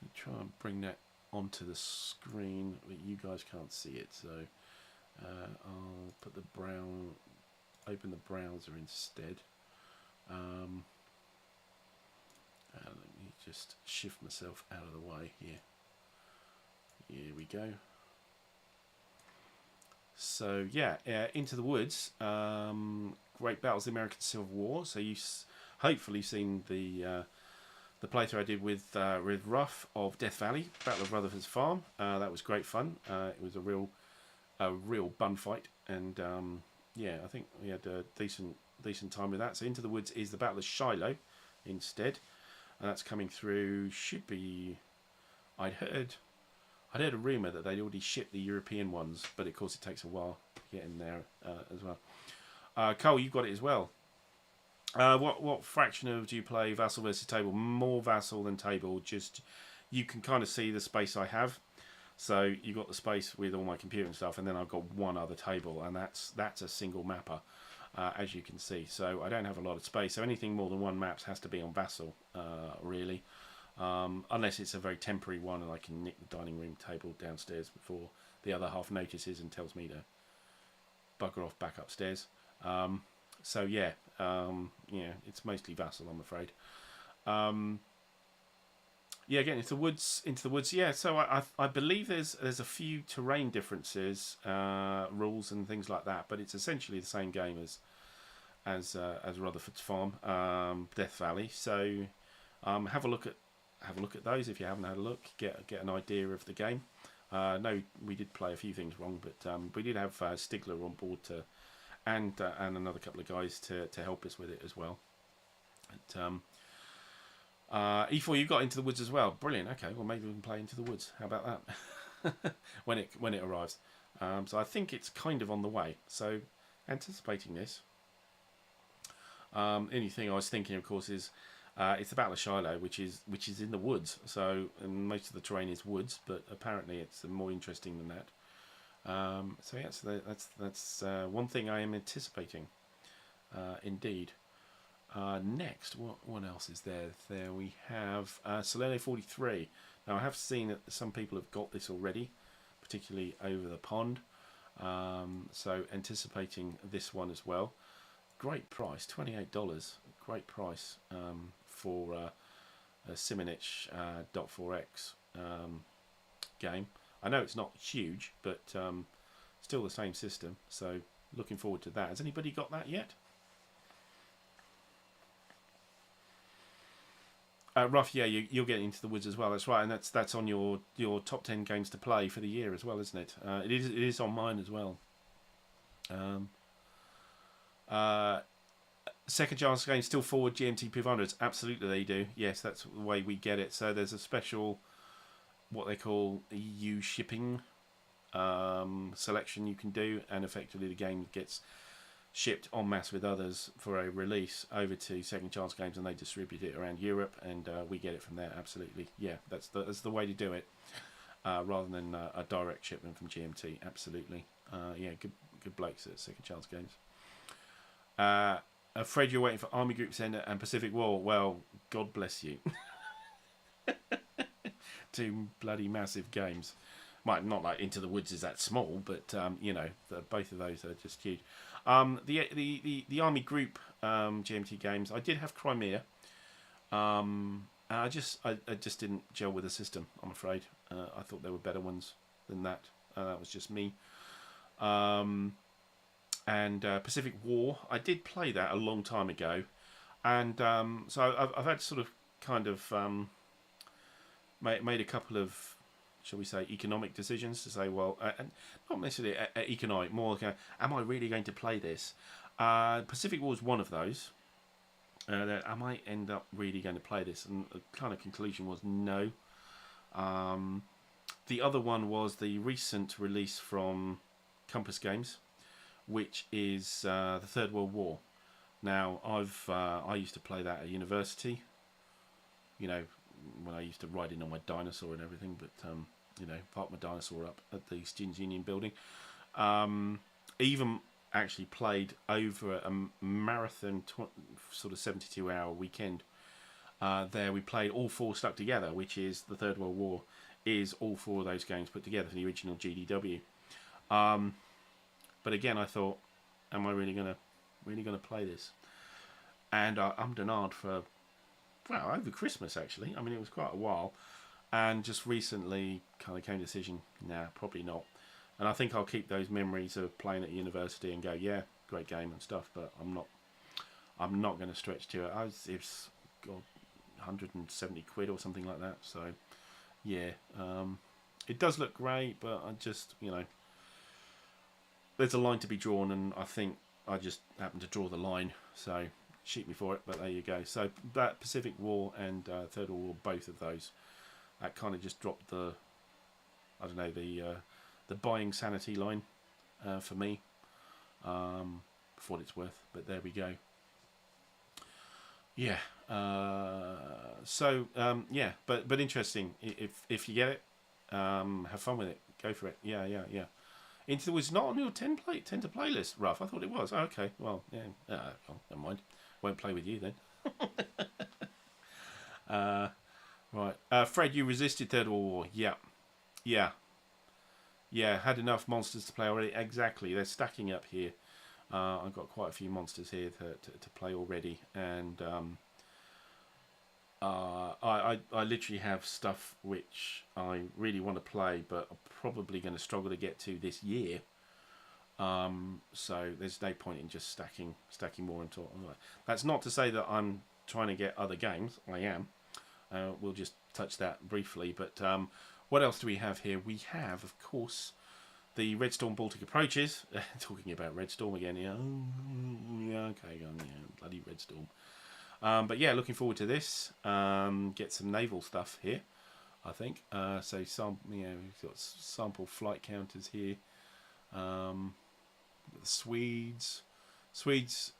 to try and bring that onto the screen, but you guys can't see it. So I'll put open the browser instead. Let me just shift myself out of the way here. Here we go. So yeah, Into the Woods, Great Battles of the American Civil War. So you've hopefully seen the playthrough I did with Ruff of Death Valley, Battle of Rutherford's Farm. That was great fun. It was a real bun fight, and yeah, I think we had a decent time with that. So Into the Woods is the Battle of Shiloh instead. And that's coming through. Should be. I'd heard a rumor that they'd already shipped the European ones, but of course it takes a while to get in there as well. Cole, you've got it as well. What fraction of do you play Vassal versus Table? More Vassal than Table. Just you can kind of see the space I have. So you've got the space with all my computer and stuff, and then I've got one other table, and that's a single mapper. As you can see, so I don't have a lot of space, so anything more than one maps has to be on Vassal, really, unless it's a very temporary one and I can nick the dining room table downstairs before the other half notices and tells me to bugger off back upstairs. So yeah, it's mostly vassal, I'm afraid. Yeah, getting into the woods. Yeah, so I believe there's a few terrain differences, rules and things like that, but it's essentially the same game as Rutherford's Farm, Death Valley. So have a look at those if you haven't had a look. Get an idea of the game. No, we did play a few things wrong, but we did have Stigler on board and another couple of guys to help us with it as well. But, E4, you got Into the Woods as well. Brilliant. Okay, well maybe we can play Into the Woods. How about that? when it arrives. So I think it's kind of on the way. So anticipating this. Only thing I was thinking, of course, is it's the Battle of Shiloh, which is in the woods. So and most of the terrain is woods, but apparently it's more interesting than that. So yeah, so that's one thing I am anticipating. Indeed. Next, what else is there? There we have Salerno 43. Now I have seen that some people have got this already, particularly over the pond. So anticipating this one as well. Great price, $28. Great price for a Simonich .4x game. I know it's not huge, but still the same system. So looking forward to that. Has anybody got that yet? Ruff, yeah, you'll get Into the Woods as well. That's right, and that's on your top 10 games to play for the year as well, isn't it? It is on mine as well. Second chance games still forward GMT P500s. Absolutely, they do. Yes, that's the way we get it. So there's a special, what they call EU shipping selection you can do, and effectively the game gets shipped en masse with others for a release over to Second Chance Games, and they distribute it around Europe, and we get it from there. Absolutely, yeah, that's the way to do it, rather than a direct shipment from GMT. Absolutely, yeah, good blokes at Second Chance Games. Afraid you're waiting for Army Group Center and Pacific War. Well, God bless you. Two bloody massive games. Might not like Into the Woods is that small, but both of those are just huge. The Army Group GMT games. I did have Crimea. I just didn't gel with the system, I'm afraid. I thought there were better ones than that. That was just me. And Pacific War, I did play that a long time ago, and so I've had sort of kind of made a couple of, shall we say, economic decisions to say, well, and not necessarily economic, more like, am I really going to play this? Pacific War is one of those. That I might end up really going to play this, and the kind of conclusion was no. The other one was the recent release from Compass Games, which is the Third World War. Now, I used to play that at university. You know, when I used to ride in on my dinosaur and everything, but park my dinosaur up at the Students' Union building. Even actually played over a marathon sort of 72-hour weekend. There we played all four stuck together, which is the Third World War, is all four of those games put together for the original GDW. But again, I thought, am I really gonna play this? And I ummed and ahed for, well, over Christmas actually. I mean, it was quite a while, and just recently kind of came to the decision, nah, probably not. And I think I'll keep those memories of playing at university and go, yeah, great game and stuff, but I'm not going to stretch to it. It's God, 170 quid or something like that. So yeah, it does look great, but I just, there's a line to be drawn, and I think I just happened to draw the line, so shoot me for it, but there you go. So that Pacific War and Third World War, both of those, that kind of just dropped the, I don't know, the buying sanity line for me, for what it's worth, but there we go. Yeah, yeah, but interesting. If you get it, have fun with it, go for it. Yeah. Into the Woods not on your 10 to playlist, Ruff. I thought it was. Oh, okay, well, yeah. Well, never mind. Won't play with you then. Right. Fred, you resisted Third World War. Yeah. Yeah, had enough monsters to play already. Exactly, they're stacking up here. I've got quite a few monsters here to play already, and I literally have stuff which I really want to play, but I'm probably going to struggle to get to this year. So there's no point in just stacking more into it. That's not to say that I'm trying to get other games. I am. We'll just touch that briefly. But what else do we have here? We have, of course, the Red Storm Baltic approaches. Talking about Red Storm again. Yeah, yeah, okay, yeah, bloody Red Storm. But yeah, looking forward to this. Get some naval stuff here, I think. So some, we've got sample flight counters here. The Swedes,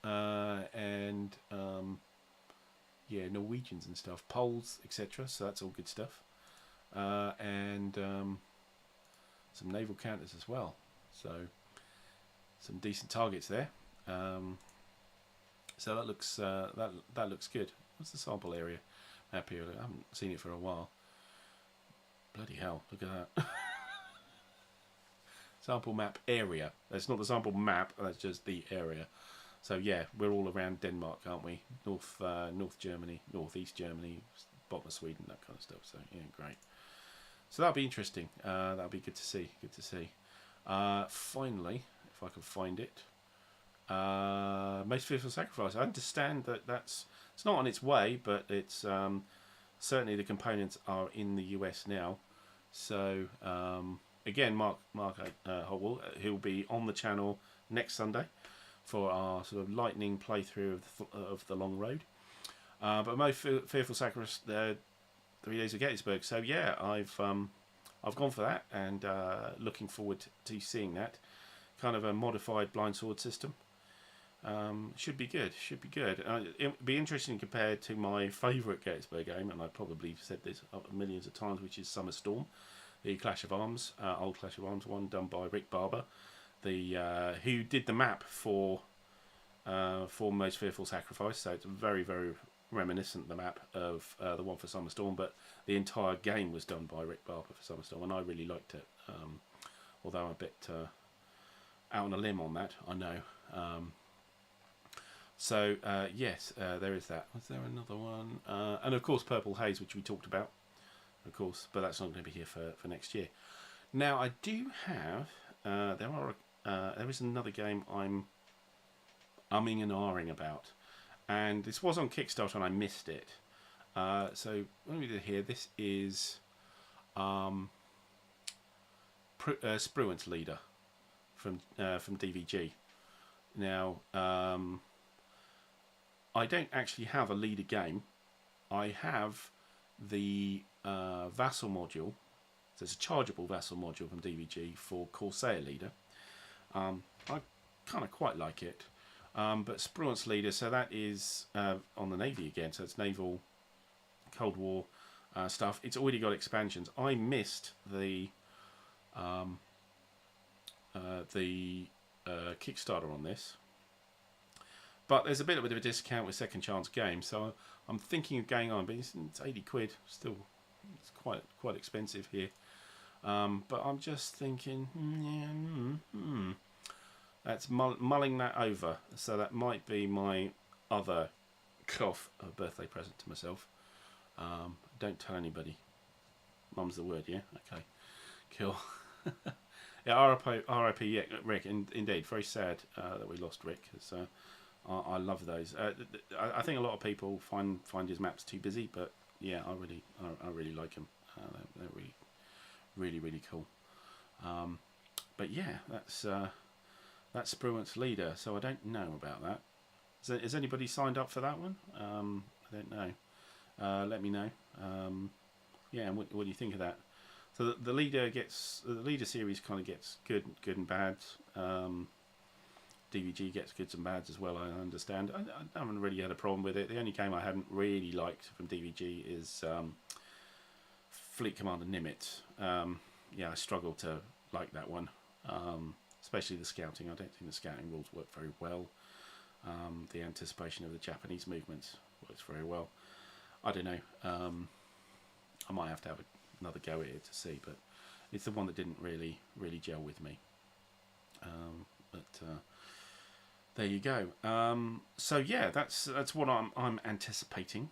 and yeah, Norwegians and stuff, Poles, etc. So that's all good stuff. And some naval counters as well. So some decent targets there. So that looks that looks good. What's the sample area map here? I haven't seen it for a while. Bloody hell! Look at that. Sample map area. That's not the sample map. That's just the area. So yeah, we're all around Denmark, aren't we? North Germany, northeast Germany, bottom of Sweden, that kind of stuff. So yeah, great. So that'll be interesting. That'll be good to see. Good to see. Finally, if I can find it. Most Fearful Sacrifice. I understand that it's not on its way, but it's certainly the components are in the US now. So again, Mark Howell, he'll be on the channel next Sunday for our sort of lightning playthrough of the long road. But Most Fearful Sacrifice, 3 Days of Gettysburg. So yeah, I've gone for that, and looking forward to seeing that. Kind of a modified blind sword system. Should be good. It'd be interesting compared to my favourite Gettysburg game, and I've probably said this millions of times, which is Summer Storm, the Clash of Arms, old Clash of Arms one done by Rick Barber, who did the map for Most Fearful Sacrifice. So it's very, very reminiscent, the map of the one for Summer Storm, but the entire game was done by Rick Barber for Summer Storm, and I really liked it. Although I'm a bit out on a limb on that, I know. So yes, there is that. Was there another one? And of course Purple Haze, which we talked about, of course, but that's not going to be here for next year. Now I do have there is another game I'm umming and ahhing about, and this was on Kickstarter and I missed it. So what we do here, this is Spruant's Leader from DVG. Now I don't actually have a leader game. I have the vassal module. So it's a chargeable vassal module from DVG for Corsair Leader. I kind of quite like it. But Spruant's Leader, so that is on the Navy again. So it's naval Cold War stuff. It's already got expansions. I missed the Kickstarter on this. But there's a bit of a discount with Second Chance Games, so I'm thinking of going on. But it's 80 quid, still, it's quite expensive here. But I'm just thinking, that's mulling that over. So that might be my other birthday present to myself. Don't tell anybody. Mum's the word, yeah. Okay, cool. Yeah, R.I.P. Yeah, Rick. Indeed, very sad that we lost Rick. So. I love those. I think a lot of people find his maps too busy, but yeah, I really like them. They're really cool. But yeah, that's Spruant's Leader. So I don't know about that. Has anybody signed up for that one? I don't know. Let me know. Yeah, and what do you think of that? So the leader series kind of gets good and bad. DVG gets goods and bads as well, I understand. I haven't really had a problem with it. The only game I hadn't really liked from DVG is Fleet Commander Nimitz. Yeah, I struggle to like that one, especially the scouting. I don't think the scouting rules work very well. The anticipation of the Japanese movements works very well. I don't know. I might have to have another go at it to see, but it's the one that didn't really gel with me. But there you go. So yeah, that's what I'm anticipating,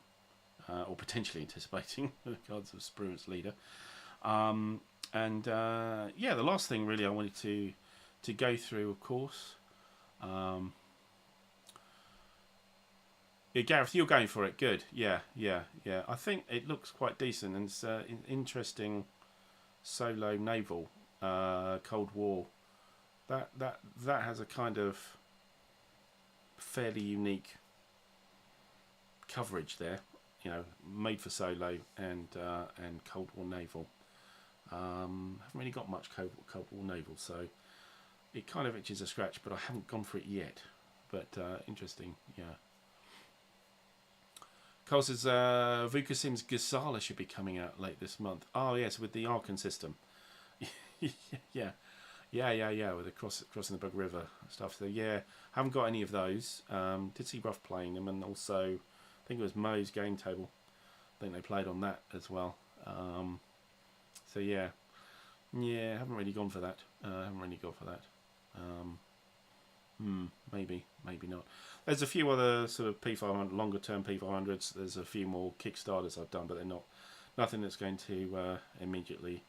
or potentially anticipating. The Cards of Spruance Leader. And yeah, the last thing really I wanted to go through, of course. Yeah, Gareth, you're going for it. Good. Yeah. I think it looks quite decent, and it's interesting solo naval Cold War. That has a kind of fairly unique coverage there. You know, made for solo and Cold War naval. Haven't really got much Cold War naval, so it kind of itches a scratch, but I haven't gone for it yet. But interesting, yeah. Carl says Vuka Sims Gasala should be coming out late this month. Oh yes, with the Arkan system. yeah, with the crossing the Bug River stuff. So yeah, haven't got any of those. Did see Ruff playing them, and also I think it was Mo's game table. I think they played on that as well. So yeah, haven't really gone for that. Maybe not. There's a few other sort of P500, longer term P500s. There's a few more Kickstarters I've done, but they're nothing that's going to immediately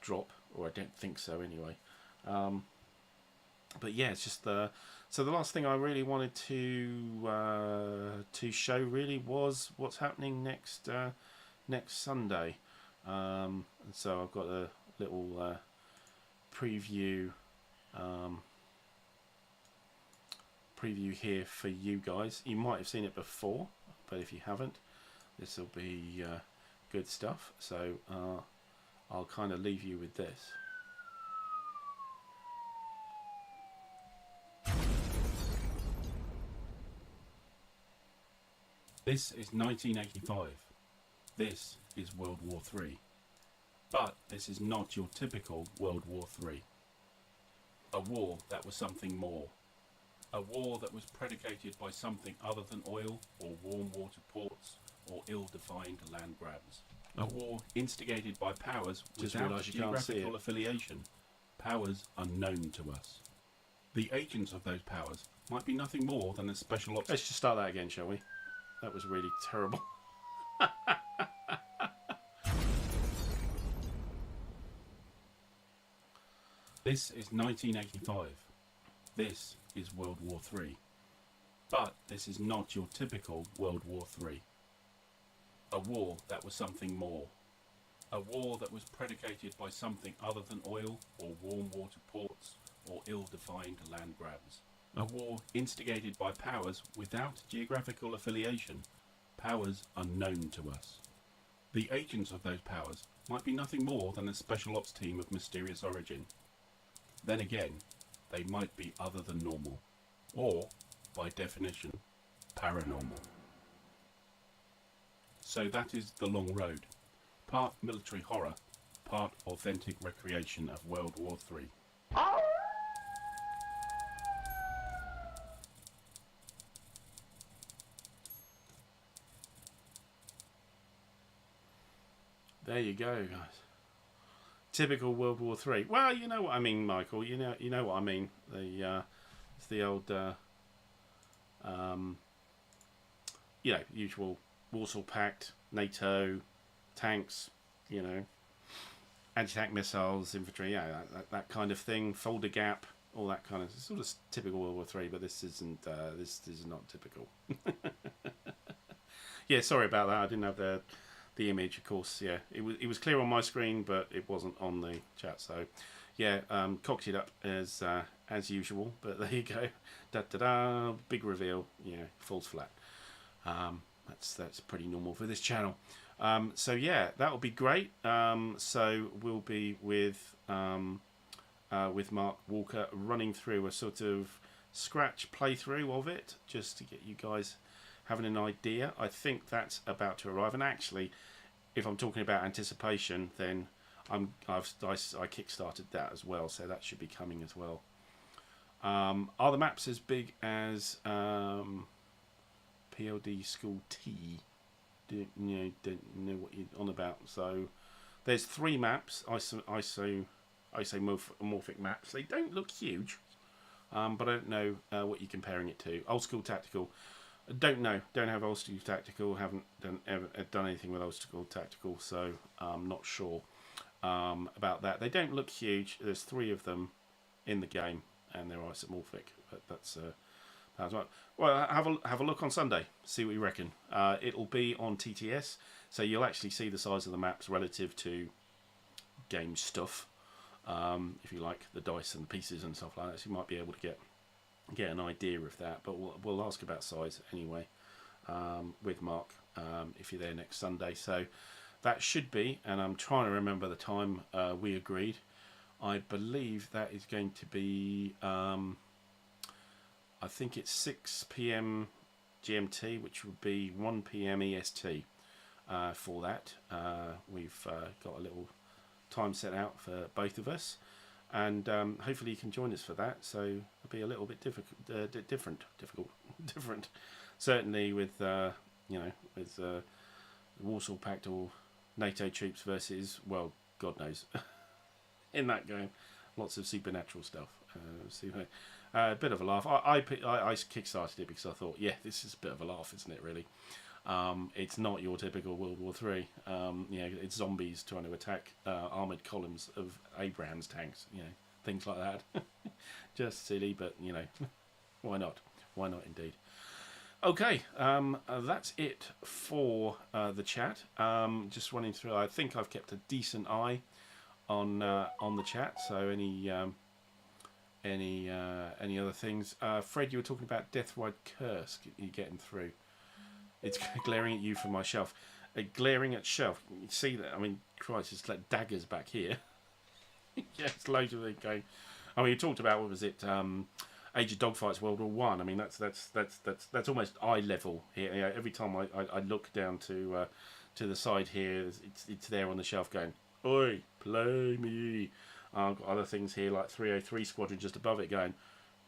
drop, or I don't think so anyway. But yeah, it's just so the last thing I really wanted to show really was what's happening next Sunday. And so I've got a little preview here for you guys. You might have seen it before, but if you haven't, this will be good stuff. So I'll kind of leave you with this. This is 1985. This is World War III. But this is not your typical World War III. A war that was something more. A war that was predicated by something other than oil or warm water ports or ill-defined land grabs. A war instigated by powers without geographical affiliation, powers unknown to us. The agents of those powers might be nothing more than a special ops... Let's just start that again, shall we? That was really terrible. This is 1985. This is World War III. But this is not your typical World War III. A war that was something more. A war that was predicated by something other than oil or warm water ports or ill-defined land grabs. A war instigated by powers without geographical affiliation, powers unknown to us. The agents of those powers might be nothing more than a special ops team of mysterious origin. Then again, they might be other than normal, or, by definition, paranormal. So that is The Long Road, part military horror, part authentic recreation of World War III. There you go, guys. Typical World War III. Well, you know what I mean, Michael. You know what I mean. It's the old, usual Warsaw Pact, NATO, tanks, anti-tank missiles, infantry, that kind of thing. Folder gap, all that kind of sort of typical World War III. But this isn't. This is not typical. Yeah, sorry about that. I didn't have the image, of course. Yeah, it was clear on my screen, but it wasn't on the chat. So, yeah, cocked it up as usual. But there you go. Da da da. Big reveal. Yeah, falls flat. That's pretty normal for this channel. So yeah, that'll be great. So we'll be with Mark Walker running through a sort of scratch playthrough of it, just to get you guys having an idea. I think that's about to arrive. And actually, if I'm talking about anticipation, then I kickstarted that as well, so that should be coming as well. Are the maps as big as PLD School T? Don't know what you're on about. So There's 3 maps, isomorphic maps. They don't look huge, but I don't know what you're comparing it to. Old School Tactical, don't know. Don't have Old School Tactical. Haven't done anything with Old School Tactical, so I'm not sure about that. They don't look huge. There's 3 of them in the game, and they're isomorphic. But that's right. Well, have a look on Sunday. See what you reckon. It'll be on TTS, so you'll actually see the size of the maps relative to game stuff. If you like the dice and the pieces and stuff like that, so you might be able to get an idea of that. But we'll ask about size anyway with Mark if you're there next Sunday. So that should be, and I'm trying to remember the time we agreed. I believe that is going to be, I think it's 6 p.m. GMT, which would be 1 p.m. EST for that. We've got a little time set out for both of us, and hopefully you can join us for that. So it'll be a little bit different. Certainly with with the Warsaw Pact or NATO troops versus, well, God knows, in that game, lots of supernatural stuff. A bit of a laugh. I kickstarted it because I thought, yeah, this is a bit of a laugh, isn't it? Really. It's not your typical World War III. It's zombies trying to attack armoured columns of Abraham's tanks. Things like that. Just silly, but why not? Why not, indeed. Okay, that's it for the chat. Just running through. I think I've kept a decent eye on the chat. So any other things? Fred, you were talking about Death Ride Curse. You're getting through. It's glaring at you from my shelf. Glaring at shelf. You see that? I mean, Christ, it's like daggers back here. Yes, loads of it going. I mean, you talked about, what was it? Age of Dogfights World War One. I mean, that's almost eye level here. Every time I look down to the side here, it's there on the shelf going, "Oi, play me." I've got other things here like 303 Squadron just above it going,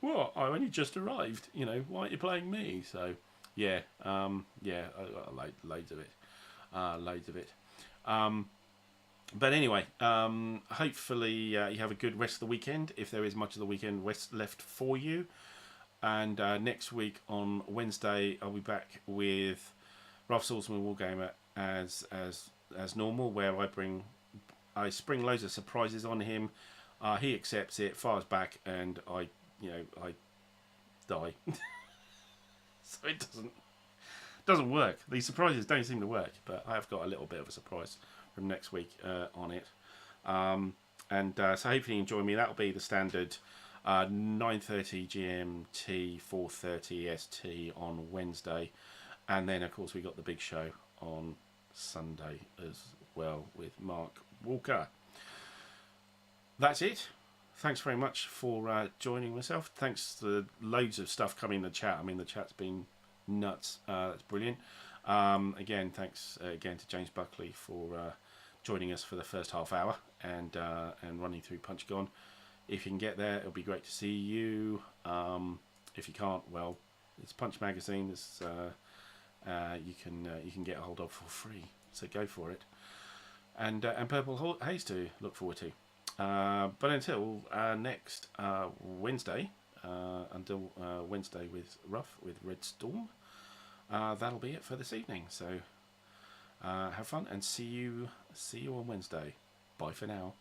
"What? I only just arrived. Why aren't you playing me?" So. Yeah, I got loads of it. But anyway, hopefully you have a good rest of the weekend, if there is much of the weekend left for you. And next week on Wednesday, I'll be back with Ralph Swordsman Wargamer as normal, where I spring loads of surprises on him. He accepts it, fires back, and I die. So it doesn't work. These surprises don't seem to work, but I have got a little bit of a surprise from next week on it. So hopefully you enjoy me. That'll be the standard 9:30 GMT, 4:30 ST on Wednesday, and then of course we got the big show on Sunday as well with Mark Walker. That's it. Thanks very much for joining myself. Thanks to loads of stuff coming in the chat. I mean, the chat's been nuts. That's brilliant. Again, thanks again to James Buckley for joining us for the first half hour and running through Punch Gone. If you can get there, it'll be great to see you. If you can't, well, it's Punch Magazine. It's, you can get a hold of for free. So go for it. And Purple Haze to look forward to. But until next Wednesday, Wednesday with Ruff with Red Storm, that'll be it for this evening. So have fun and see you on Wednesday. Bye for now.